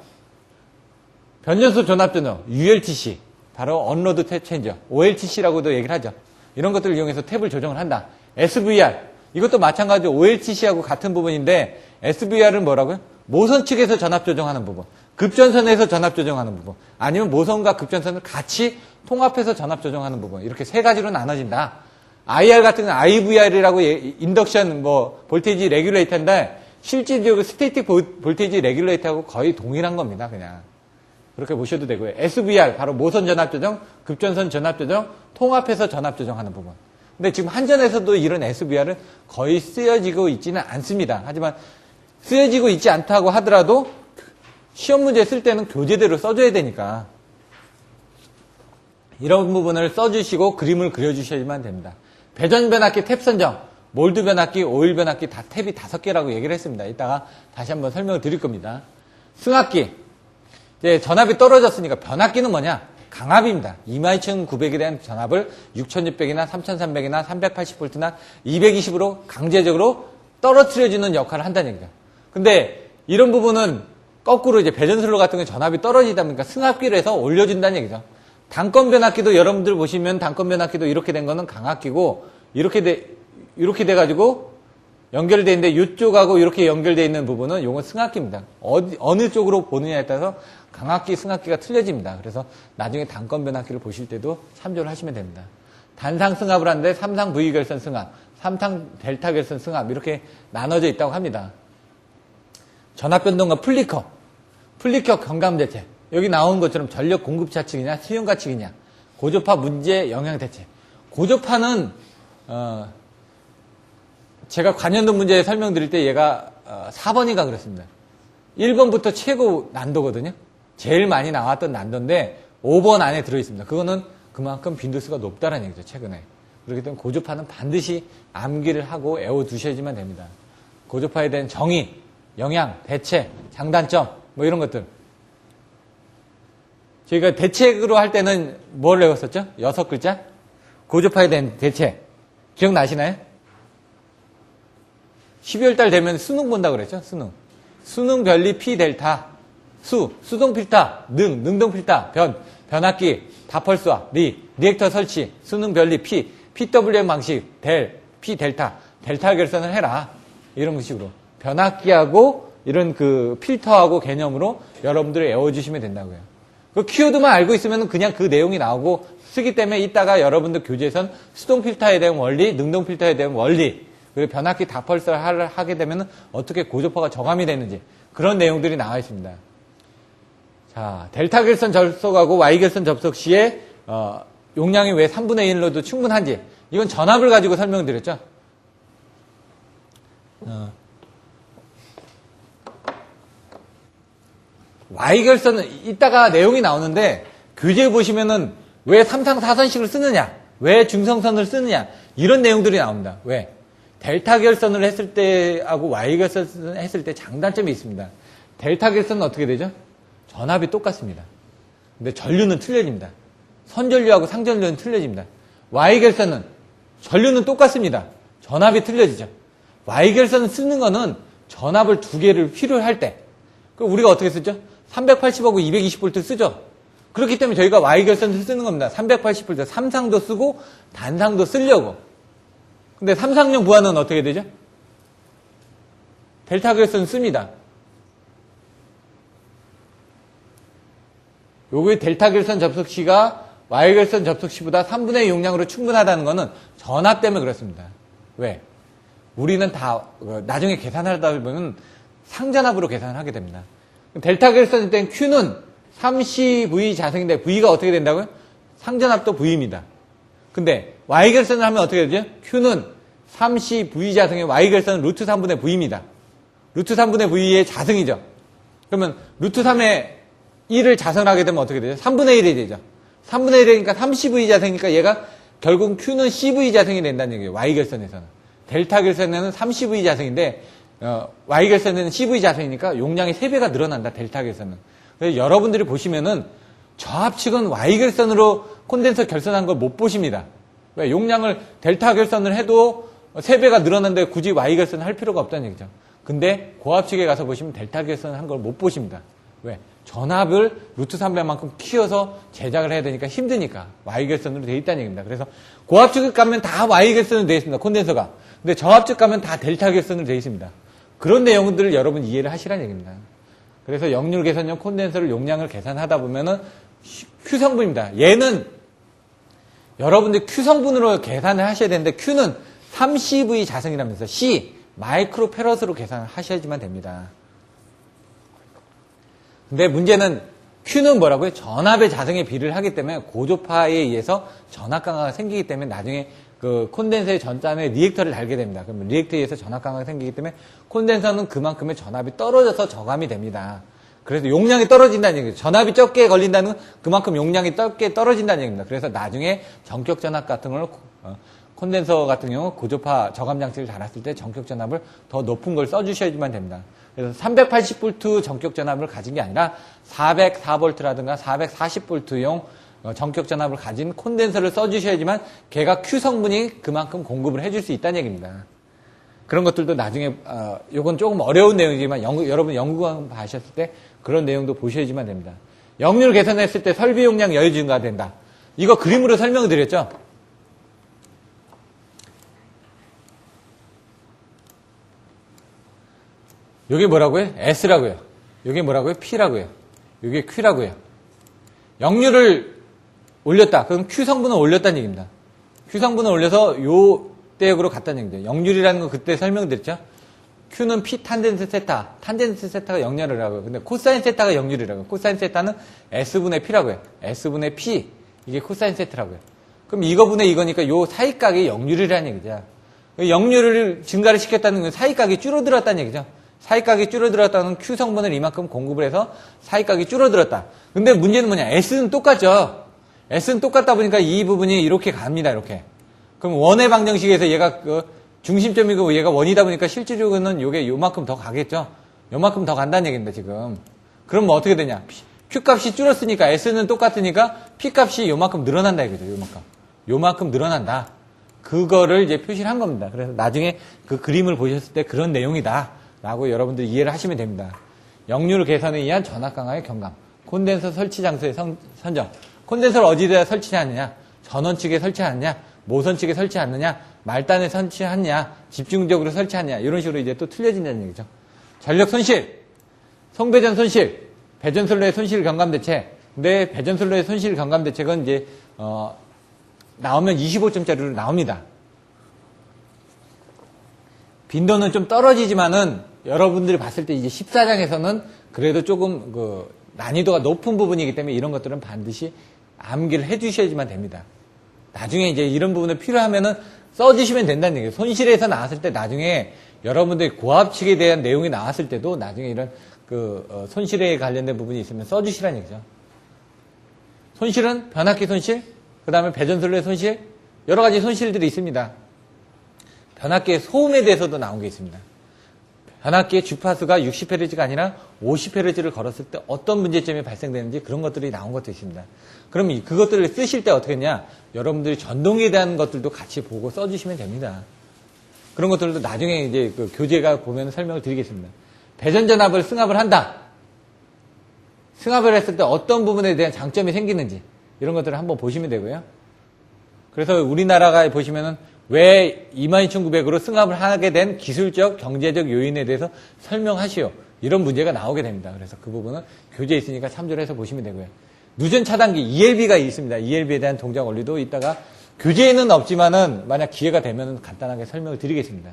변전소 전압 조정, ULTC, 바로 언로드 탭 체인저, OLTC라고도 얘기를 하죠. 이런 것들을 이용해서 탭을 조정을 한다. SVR, 이것도 마찬가지로 OLTC하고 같은 부분인데, SVR은 뭐라고요? 모선 측에서 전압 조정하는 부분, 급전선에서 전압 조정하는 부분, 아니면 모선과 급전선을 같이 통합해서 전압 조정하는 부분, 이렇게 세 가지로 나눠진다. IR 같은 건 IVR이라고 인덕션 볼테이지 레귤레이터인데 실질적으로 스태틱 볼테이지 레귤레이터하고 거의 동일한 겁니다. 그냥 그렇게 보셔도 되고요. SVR 바로 모선 전압 조정, 급전선 전압 조정, 통합해서 전압 조정하는 부분. 근데 지금 한전에서도 이런 SVR은 거의 쓰여지고 있지는 않습니다. 하지만 쓰여지고 있지 않다고 하더라도 시험 문제 쓸 때는 교재대로 써줘야 되니까 이런 부분을 써주시고 그림을 그려주셔야만 됩니다. 배전 변압기 탭 선정, 몰드 변압기, 오일 변압기 다 탭이 5개라고 얘기를 했습니다. 이따가 다시 한번 설명을 드릴 겁니다. 승합기, 이제 전압이 떨어졌으니까 변압기는 뭐냐? 강압입니다. 22,900에 대한 전압을 6,600이나 3,300이나 380V나 220으로 강제적으로 떨어뜨려주는 역할을 한다는 얘기죠. 근데 이런 부분은 거꾸로 이제 배전선로 같은 경우 전압이 떨어지다 보니까 승합기를 해서 올려준다는 얘기죠. 단건 변압기도 여러분들 보시면 단건 변압기도 이렇게 된 거는 강압기고 이렇게 돼가지고 연결되어 있는데 이쪽하고 이렇게 연결되어 있는 부분은 이건 승합기입니다. 어느 쪽으로 보느냐에 따라서 강압기, 승합기가 틀려집니다. 그래서 나중에 단건 변압기를 보실 때도 참조를 하시면 됩니다. 단상 승합을 하는데 3상 V 결선 승합, 3상 델타 결선 승합 이렇게 나눠져 있다고 합니다. 전압 변동과 플리커 경감 대책. 여기 나온 것처럼 전력 공급 차측이냐, 수용 가측이냐, 고조파 문제 영향 대책. 고조파는 제가 관연도 문제 설명드릴 때 얘가 4번인가 그랬습니다. 1번부터 최고 난도거든요. 제일 많이 나왔던 난도인데 5번 안에 들어있습니다. 그거는 그만큼 빈도수가 높다는 얘기죠, 최근에. 그렇기 때문에 고조파는 반드시 암기를 하고 외워두셔야지만 됩니다. 고조파에 대한 정의, 영향, 대체, 장단점 뭐 이런 것들. 저희가 대책으로 할 때는 뭘 외웠었죠? 6글자? 고조파에 대한 대책. 기억나시나요? 12월 달 되면 수능 본다 그랬죠? 수능. 수능 별리 P 델타. 수동 필타, 능동 필타, 변압기, 다펄스와 리액터 설치, 수능 별리 P, PWM 방식, P 델타, 델타 결선을 해라. 이런 식으로. 변압기하고 이런 그 필터하고 개념으로 여러분들이 외워주시면 된다고요. 그 키워드만 알고 있으면 그냥 그 내용이 나오고 쓰기 때문에 이따가 여러분들 교재에선 수동 필터에 대한 원리, 능동 필터에 대한 원리, 그리고 변압기 다펄스를 하게 되면 어떻게 고조파가 저감이 되는지 그런 내용들이 나와 있습니다. 자, 델타 결선 접속하고 Y 결선 접속 시에 용량이 왜 3분의 1로도 충분한지 이건 전압을 가지고 설명드렸죠. Y 결선은 이따가 내용이 나오는데 교재에 보시면은 왜 3상 4선식을 쓰느냐, 왜 중성선을 쓰느냐 이런 내용들이 나옵니다. 왜? 델타 결선을 했을 때하고 Y 결선을 했을 때 장단점이 있습니다. 델타 결선은 어떻게 되죠? 전압이 똑같습니다. 근데 전류는 틀려집니다. 선전류하고 상전류는 틀려집니다. Y 결선은 전류는 똑같습니다. 전압이 틀려지죠. Y 결선을 쓰는 거는 전압을 두 개를 필요로 할 때, 그럼 우리가 어떻게 쓰죠? 380하고 220V 쓰죠. 그렇기 때문에 저희가 Y 결선을 쓰는 겁니다. 380V, 삼상도 쓰고 단상도 쓰려고. 근데 삼상용 부하는 어떻게 되죠? 델타 결선 씁니다. 요게 델타 결선 접속 시가 Y 결선 접속 시보다 3분의 1 용량으로 충분하다는 거는 전압 때문에 그렇습니다. 왜? 우리는 다 나중에 계산하다 보면 상전압으로 계산을 하게 됩니다. 델타 결선일 땐 Q는 30V 자승인데 V가 어떻게 된다고요? 상전압도 V입니다. 근데 Y 결선을 하면 어떻게 되죠? Q는 30V 자승의 Y 결선은 루트 3분의 V입니다. 루트 3분의 V의 자승이죠. 그러면 루트 3의 1을 자성하게 되면 어떻게 되죠? 3분의 1이 되죠. 3분의 1이니까 30V 자성이니까 얘가 결국 Q는 CV 자성이 된다는 얘기예요. Y 결선에서는. 델타 결선에는 30V 자성인데 Y 결선에는 CV 자성이니까 용량이 3배가 늘어난다. 델타 결선은. 그래서 여러분들이 보시면은 저압측은 Y 결선으로 콘덴서 결선한 걸 못 보십니다. 왜? 용량을 델타 결선을 해도 3배가 늘어난데 굳이 Y 결선을 할 필요가 없다는 얘기죠. 근데 고압측에 가서 보시면 델타 결선을 한 걸 못 보십니다. 왜? 전압을 루트 3배만큼 키워서 제작을 해야 되니까 힘드니까 Y 결선으로 되어 있다는 얘기입니다. 그래서 고압측 가면 다 Y 결선으로 되어 있습니다. 콘덴서가. 근데 저압측 가면 다 델타 결선으로 되어 있습니다. 그런 내용들을 여러분 이해를 하시라는 얘기입니다. 그래서 역률 개선용 콘덴서를 용량을 계산하다 보면은 Q 성분입니다. 얘는 여러분들 Q 성분으로 계산을 하셔야 되는데 Q는 30V 자승이라면서 C 마이크로 페럿으로 계산을 하셔야지만 됩니다. 근데 문제는 Q는 뭐라고요? 전압의 자승에 비례를 하기 때문에 고조파에 의해서 전압 강화가 생기기 때문에 나중에 그 콘덴서의 전단에 리액터를 달게 됩니다. 그러면 리액터에 의해서 전압 강화가 생기기 때문에 콘덴서는 그만큼의 전압이 떨어져서 저감이 됩니다. 그래서 용량이 떨어진다는 얘기죠. 전압이 적게 걸린다는 건 그만큼 용량이 적게 떨어진다는 얘기입니다. 그래서 나중에 전격 전압 같은 걸 콘덴서 같은 경우 고조파 저감 장치를 달았을 때 전격 전압을 더 높은 걸 써주셔야지만 됩니다. 그래서 380V 전격 전압을 가진 게 아니라 404V라든가 440V용 전격 전압을 가진 콘덴서를 써주셔야지만 걔가 Q 성분이 그만큼 공급을 해줄 수 있다는 얘기입니다. 그런 것들도 나중에 이건 조금 어려운 내용이지만 여러분 연구관 하셨을 때 그런 내용도 보셔야지만 됩니다. 역률 개선했을 때 설비 용량 여유 증가된다. 이거 그림으로 설명을 드렸죠. 이게 뭐라고요? S라고요. 이게 뭐라고요? P라고요. 이게 Q라고요. 역률을 올렸다. 그럼 Q 성분을 올렸다는 얘기입니다. Q 성분을 올려서 요 대역으로 갔다는 얘기죠. 역률이라는 거 그때 설명드렸죠. Q는 P 탄젠트 세타. 탄젠트 세타가 역률을 하고요. 근데 코사인 세타가 역률이라고요. 코사인 세타는 S분의 P라고요. S분의 P. 이게 코사인 세타라고요. 그럼 이거분의 이거니까 요 사이각이 역률이라는 얘기죠. 역률을 증가를 시켰다는 건 사이각이 줄어들었다는 얘기죠. 사이각이 줄어들었다는 Q 성분을 이만큼 공급을 해서 사이각이 줄어들었다. 근데 문제는 뭐냐? S는 똑같죠. S는 똑같다 보니까 이 부분이 이렇게 갑니다. 이렇게. 그럼 원의 방정식에서 얘가 중심점이고 얘가 원이다 보니까 실질적으로는 요게 요만큼 더 가겠죠. 요만큼 더 간다는 얘기입니다, 지금. 그럼 뭐 어떻게 되냐? Q값이 줄었으니까 S는 똑같으니까 P값이 요만큼 늘어난다 이거죠. 요만큼 늘어난다. 그거를 이제 표시를 한 겁니다. 그래서 나중에 그 그림을 보셨을 때 그런 내용이다 라고 여러분들이 이해를 하시면 됩니다. 역류 개선에 의한 전압 강화의 경감, 콘덴서 설치 장소의 선정. 콘덴서를 어디다 설치하느냐, 전원 측에 설치하느냐, 모선 측에 설치하느냐, 말단에 설치하느냐, 집중적으로 설치하느냐, 이런 식으로 이제 또 틀려진다는 얘기죠. 전력 손실, 송배전 손실, 배전선로의 손실 경감 대책. 근데 배전선로의 손실 경감 대책은 이제 나오면 25점짜리로 나옵니다. 빈도는 좀 떨어지지만은 여러분들이 봤을 때 이제 14장에서는 그래도 조금 그 난이도가 높은 부분이기 때문에 이런 것들은 반드시 암기를 해주셔야지만 됩니다. 나중에 이제 이런 부분을 필요하면은 써주시면 된다는 얘기예요. 손실에서 나왔을 때 나중에 여러분들이 고압 측에 대한 내용이 나왔을 때도 나중에 이런 손실에 관련된 부분이 있으면 써주시라는 얘기죠. 손실은 변압기 손실, 그 다음에 배전선로의 손실, 여러 가지 손실들이 있습니다. 변압기의 소음에 대해서도 나온 게 있습니다. 변압기의 주파수가 60Hz가 아니라 50Hz를 걸었을 때 어떤 문제점이 발생되는지 그런 것들이 나온 것도 있습니다. 그럼 그것들을 쓰실 때 어떻게 했냐? 여러분들이 전동에 대한 것들도 같이 보고 써주시면 됩니다. 그런 것들도 나중에 이제 그 교재가 보면 설명을 드리겠습니다. 배전전압을 승합을 한다. 승합을 했을 때 어떤 부분에 대한 장점이 생기는지 이런 것들을 한번 보시면 되고요. 그래서 우리나라가 보시면은 왜 22,900으로 승합을 하게 된 기술적, 경제적 요인에 대해서 설명하시오. 이런 문제가 나오게 됩니다. 그래서 그 부분은 교재에 있으니까 참조를 해서 보시면 되고요. 누전 차단기 ELB가 있습니다. ELB에 대한 동작 원리도 이따가 교재에는 없지만은 만약 기회가 되면 간단하게 설명을 드리겠습니다.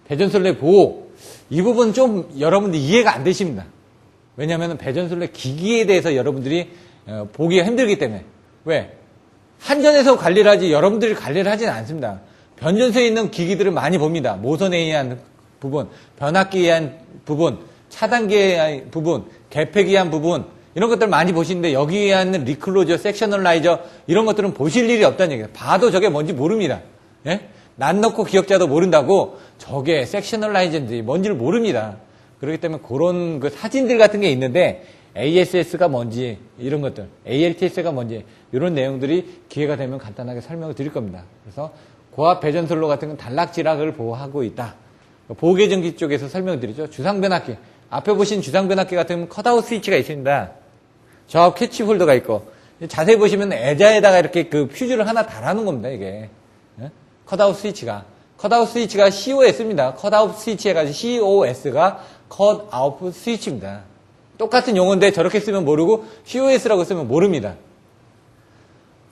배전선로의 보호. 이 부분 좀 여러분들 이해가 안 되십니다. 왜냐하면 배전선로의 기기에 대해서 여러분들이 보기가 힘들기 때문에. 왜? 한전에서 관리를 하지 여러분들이 관리를 하지는 않습니다. 변전소에 있는 기기들을 많이 봅니다. 모선에 의한 부분, 변압기에 의한 부분, 차단기에 의한 부분, 개폐기에 의한 부분 이런 것들 많이 보시는데 여기에 의한 리클로저, 섹셔널라이저 이런 것들은 보실 일이 없다는 얘기예요. 봐도 저게 뭔지 모릅니다. 예? 난 넣고 기억자도 모른다고 저게 섹셔널라이저인지 뭔지를 모릅니다. 그렇기 때문에 그런 그 사진들 같은 게 있는데 ASS가 뭔지 이런 것들, ALTS가 뭔지 이런 내용들이 기회가 되면 간단하게 설명을 드릴 겁니다. 그래서 고압 배전선로 같은 건 단락지락을 보호하고 있다. 보호계전기 쪽에서 설명을 드리죠. 주상변압기. 앞에 보신 주상변압기 같은 건 컷아웃 스위치가 있습니다. 저 캐치 홀더가 있고 자세히 보시면 애자에다가 이렇게 그 퓨즈를 하나 달아놓은 겁니다. 이게 컷아웃 스위치가 COS입니다. 컷아웃 스위치 해가지고 COS가 컷아웃 스위치입니다. 똑같은 용어인데 저렇게 쓰면 모르고 COS라고 쓰면 모릅니다.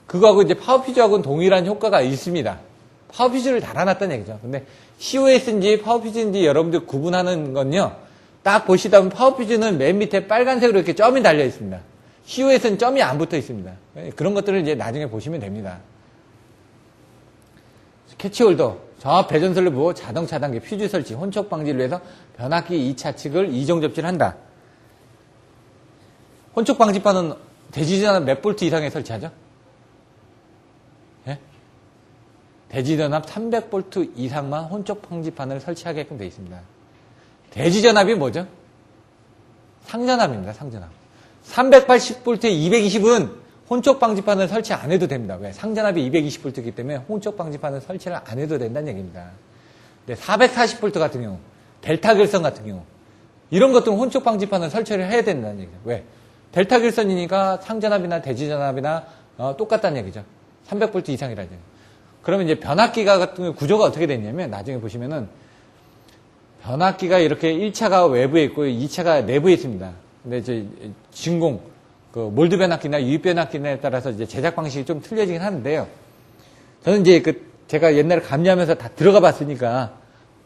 그거하고 이제 파워퓨즈하고는 동일한 효과가 있습니다. 파워퓨즈를 달아놨다는 얘기죠. 근데 COS인지 파워퓨즈인지 여러분들 구분하는 건요. 딱 보시다 보면 파워퓨즈는 맨 밑에 빨간색으로 이렇게 점이 달려 있습니다. COS는 점이 안 붙어 있습니다. 그런 것들을 이제 나중에 보시면 됩니다. 캐치홀더, 정압 배전선로 보호, 자동 차단기, 퓨즈 설치, 혼촉 방지를 위해서 변압기 2차 측을 이종 접지를 한다. 혼촉 방지판은 대지전압 몇 볼트 이상에 설치하죠? 예? 대지전압 300볼트 이상만 혼촉 방지판을 설치하게끔 되어 있습니다. 대지전압이 뭐죠? 상전압입니다. 상전압. 380볼트에 220은 혼촉 방지판을 설치 안 해도 됩니다. 왜? 상전압이 220볼트이기 때문에 혼촉 방지판을 설치를 안 해도 된다는 얘기입니다. 근데 440볼트 같은 경우, 델타 결선 같은 경우 이런 것들은 혼촉 방지판을 설치를 해야 된다는 얘기죠. 왜? 델타 결선이니까 상전압이나 대지전압이나 똑같다는 얘기죠. 300볼트 이상이라는 얘기죠. 그러면 이제 변압기가 같은 경우 구조가 어떻게 되냐면 나중에 보시면은 변압기가 이렇게 1차가 외부에 있고 2차가 내부에 있습니다. 근데 이제 진공, 그 몰드 변압기나 유입 변압기에 따라서 이제 제작 방식이 좀 틀려지긴 하는데요. 저는 이제 제가 옛날에 감리하면서 다 들어가 봤으니까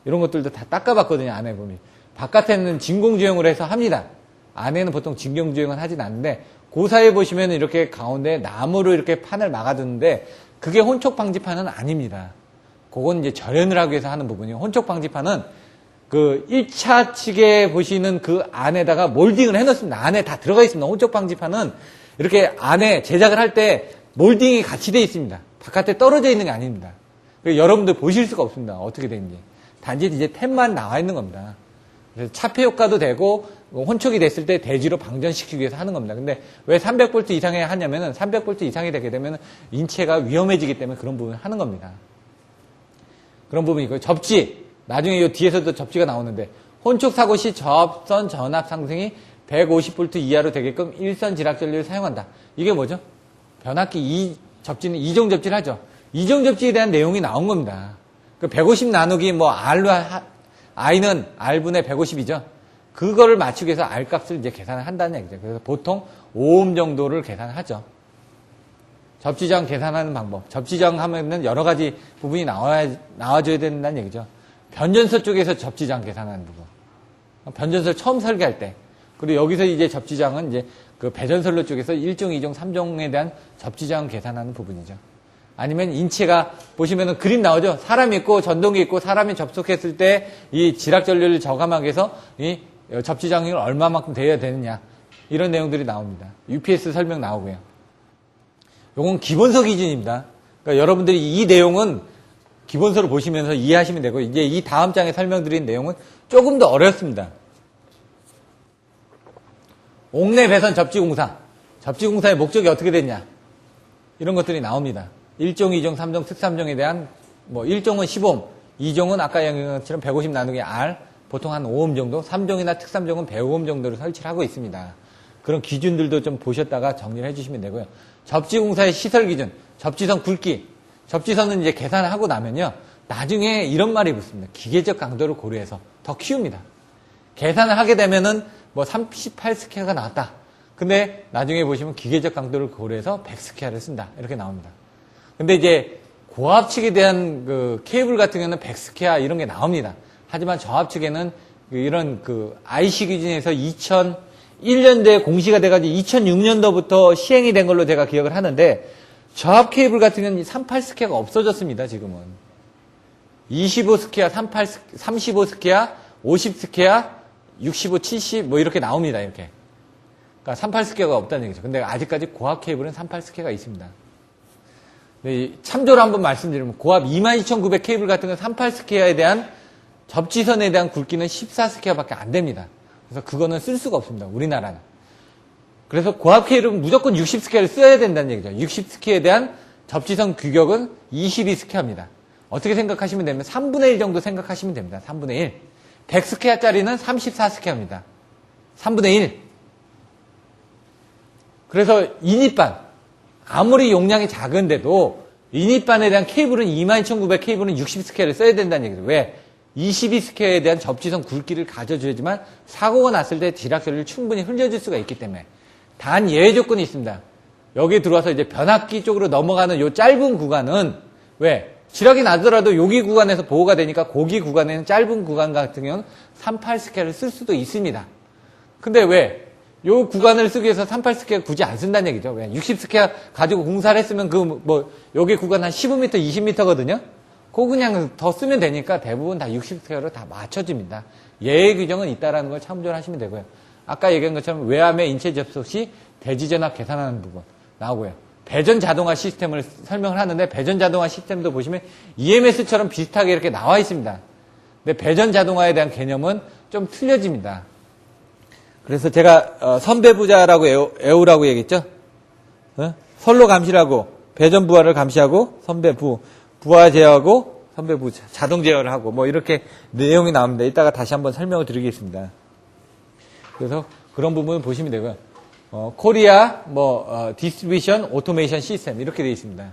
이런 것들도 다 닦아봤거든요. 안에 보면. 바깥에는 진공주행으로 해서 합니다. 안에는 보통 진공주행은 하진 않는데 그 사이에 보시면 이렇게 가운데 나무로 이렇게 판을 막아두는데 그게 혼촉 방지판은 아닙니다. 그건 이제 절연을 하기 위해서 하는 부분이에요. 혼촉 방지판은 그 1차 측에 보시는 그 안에다가 몰딩을 해놓습니다. 안에 다 들어가 있습니다. 혼촉 방지판은 이렇게 안에 제작을 할 때 몰딩이 같이 되어 있습니다. 바깥에 떨어져 있는 게 아닙니다. 여러분들 보실 수가 없습니다. 어떻게 되는지. 단지 이제 탭만 나와 있는 겁니다. 그래서 차폐 효과도 되고 혼촉이 됐을 때 대지로 방전시키기 위해서 하는 겁니다. 근데 왜 300V 이상에 하냐면은 300V 이상이 되게 되면 인체가 위험해지기 때문에 그런 부분을 하는 겁니다. 그런 부분이고요. 접지. 나중에 이 뒤에서도 접지가 나오는데 혼촉 사고 시 접선 전압 상승이 150V 이하로 되게끔 일선 지락 전류를 사용한다. 이게 뭐죠? 변압기 접지는 이종 접지를 하죠. 이종 접지에 대한 내용이 나온 겁니다. 그 150 나누기 뭐 R로 I는 R분의 150이죠. 그거를 맞추기 위해서 R 값을 이제 계산을 한다는 얘기죠. 그래서 보통 5옴 정도를 계산하죠. 접지저항 계산하는 방법. 접지저항 하면은 여러 가지 부분이 나와줘야 된다는 얘기죠. 변전소 쪽에서 접지저항 계산하는 부분. 변전소를 처음 설계할 때. 그리고 여기서 이제 접지저항은 이제 그 배전선로 쪽에서 1종, 2종, 3종에 대한 접지저항 계산하는 부분이죠. 아니면 인체가 보시면은 그림 나오죠. 사람이 있고 전동기 있고 사람이 접속했을 때 이 지락전류를 저감하기 위해서 이 접지저항이 얼마만큼 되어야 되느냐. 이런 내용들이 나옵니다. UPS 설명 나오고요. 요건 기본서 기준입니다. 그러니까 여러분들이 이 내용은 기본서를 보시면서 이해하시면 되고 이제 이 다음 장에 설명드린 내용은 조금 더 어렵습니다. 옥내 배선 접지공사. 접지공사의 목적이 어떻게 됐냐. 이런 것들이 나옵니다. 1종, 2종, 3종, 특3종에 대한 1종은 10옴, 2종은 아까 얘기한 것처럼 150 나누기 R, 보통 한 5옴 정도, 3종이나 특3종은 105옴 정도로 설치를 하고 있습니다. 그런 기준들도 좀 보셨다가 정리를 해주시면 되고요. 접지공사의 시설 기준, 접지선 굵기. 접지선은 이제 계산을 하고 나면요. 나중에 이런 말이 붙습니다. 기계적 강도를 고려해서 더 키웁니다. 계산을 하게 되면은 38스퀘어가 나왔다. 근데 나중에 보시면 기계적 강도를 고려해서 100스퀘어를 쓴다. 이렇게 나옵니다. 근데 이제 고압 측에 대한 그 케이블 같은 경우는 100스퀘어 이런 게 나옵니다. 하지만 저압 측에는 이런 그 IC 기준에서 2001년도에 공시가 돼가지고 2006년도부터 시행이 된 걸로 제가 기억을 하는데 저압 케이블 같은 경우는 38스퀘어가 없어졌습니다. 지금은 25스퀘어, 35스퀘어, 50스퀘어, 65, 70 이렇게 나옵니다. 이렇게. 그러니까 38스퀘어가 없다는 얘기죠. 근데 아직까지 고압 케이블은 38스퀘어가 있습니다. 참조로 한번 말씀드리면 고압 22,900 케이블 같은 건 38스퀘어에 대한 접지선에 대한 굵기는 14스퀘어밖에 안 됩니다. 그래서 그거는 쓸 수가 없습니다. 우리나라는. 그래서 고압 케이블은 무조건 60스퀘어를 써야 된다는 얘기죠. 60스퀘어에 대한 접지선 규격은 22스퀘어입니다. 어떻게 생각하시면 되면 3분의 1 정도 생각하시면 됩니다. 3분의 1. 100스퀘어짜리는 34스퀘어입니다. 3분의 1. 그래서 인입반. 아무리 용량이 작은데도 인입반에 대한 케이블은 22,900 케이블은 60스퀘어를 써야 된다는 얘기죠. 왜? 22스퀘어에 대한 접지선 굵기를 가져줘야지만 사고가 났을 때 지락전류를 충분히 흘려줄 수가 있기 때문에. 단 예외 조건이 있습니다. 여기 들어와서 이제 변압기 쪽으로 넘어가는 요 짧은 구간은 왜? 지락이 나더라도 여기 구간에서 보호가 되니까 고기 구간에는 짧은 구간 같은 경우는 38스퀘어를 쓸 수도 있습니다. 근데 왜? 요 구간을 쓰기 위해서 38스퀘어 굳이 안 쓴다는 얘기죠. 왜? 60스퀘어 가지고 공사를 했으면 여기 구간 한 15m, 20m거든요? 그거 그냥 더 쓰면 되니까 대부분 다 60스퀘어로 다 맞춰줍니다. 예외 규정은 있다라는 걸 참조를 하시면 되고요. 아까 얘기한 것처럼 외암의 인체 접속 시 대지전압 계산하는 부분 나오고요. 배전 자동화 시스템을 설명을 하는데 배전 자동화 시스템도 보시면 EMS처럼 비슷하게 이렇게 나와 있습니다. 근데 배전 자동화에 대한 개념은 좀 틀려집니다. 그래서 제가 선배부자라고 애우라고 얘기했죠. 선로 감시라고 배전 부하를 감시하고 선배부 부하 제어하고 선배부 자동 제어를 하고 이렇게 내용이 나옵니다. 이따가 다시 한번 설명을 드리겠습니다. 그래서 그런 부분 보시면 되고요. 코리아 디스트리뷰션 오토메이션 시스템 이렇게 되어 있습니다.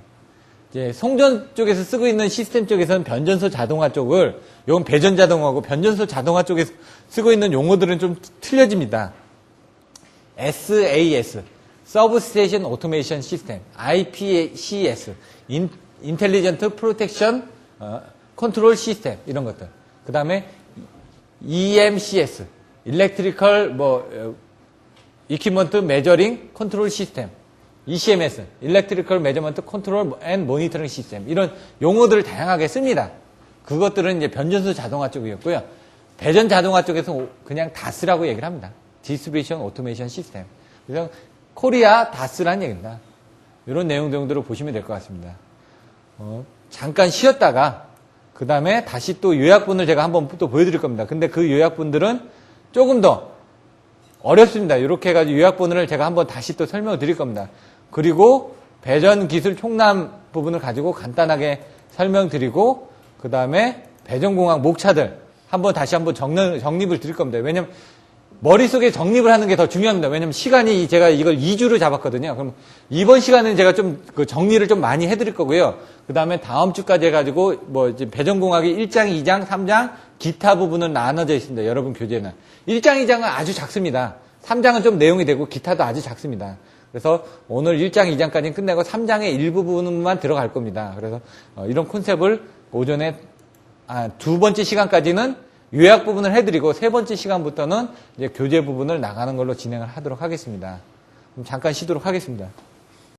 이제 송전 쪽에서 쓰고 있는 시스템 쪽에서는 변전소 자동화 쪽을 이건 배전 자동화고 변전소 자동화 쪽에서 쓰고 있는 용어들은 좀 틀려집니다. SAS 서브스테이션 오토메이션 시스템, IPCS 인텔리전트 프로텍션 컨트롤 시스템 이런 것들. 그다음에 EMCS 일렉트리컬 이퀴먼트 메저링 컨트롤 시스템, ECMS, 일렉트리컬 메저먼트 컨트롤 앤 모니터링 시스템 이런 용어들을 다양하게 씁니다. 그것들은 이제 변전소 자동화 쪽이었고요. 배전 자동화 쪽에서 그냥 DAS라고 얘기를 합니다. 디스트리뷰션 오토메이션 시스템. 그래서 코리아 DAS라는 얘기입니다. 이런 내용 정도로 보시면 될 것 같습니다. 잠깐 쉬었다가 그 다음에 다시 또 요약분을 제가 한번 또 보여드릴 겁니다. 근데 그 요약분들은 조금 더 어렵습니다. 이렇게 해가지고 요약분을 제가 한번 다시 또 설명을 드릴 겁니다. 그리고 배전 기술 총남 부분을 가지고 간단하게 설명드리고, 그 다음에 배전공학 목차들 다시 한번 정립을 드릴 겁니다. 왜냐면 머릿속에 정립을 하는 게 더 중요합니다. 왜냐면 시간이 제가 이걸 2주로 잡았거든요. 그럼 이번 시간은 제가 좀 그 정리를 좀 많이 해드릴 거고요. 그 다음에 다음 주까지 해가지고 뭐 이제 배전공학이 1장, 2장, 3장 기타 부분은 나눠져 있습니다. 여러분 교재는 1장, 2장은 아주 작습니다. 3장은 좀 내용이 되고 기타도 아주 작습니다. 그래서 오늘 1장, 2장까지는 끝내고 3장의 일부분만 들어갈 겁니다. 그래서 이런 컨셉을 오전에 두 번째 시간까지는 요약 부분을 해드리고 세 번째 시간부터는 이제 교재 부분을 나가는 걸로 진행을 하도록 하겠습니다. 그럼 잠깐 쉬도록 하겠습니다.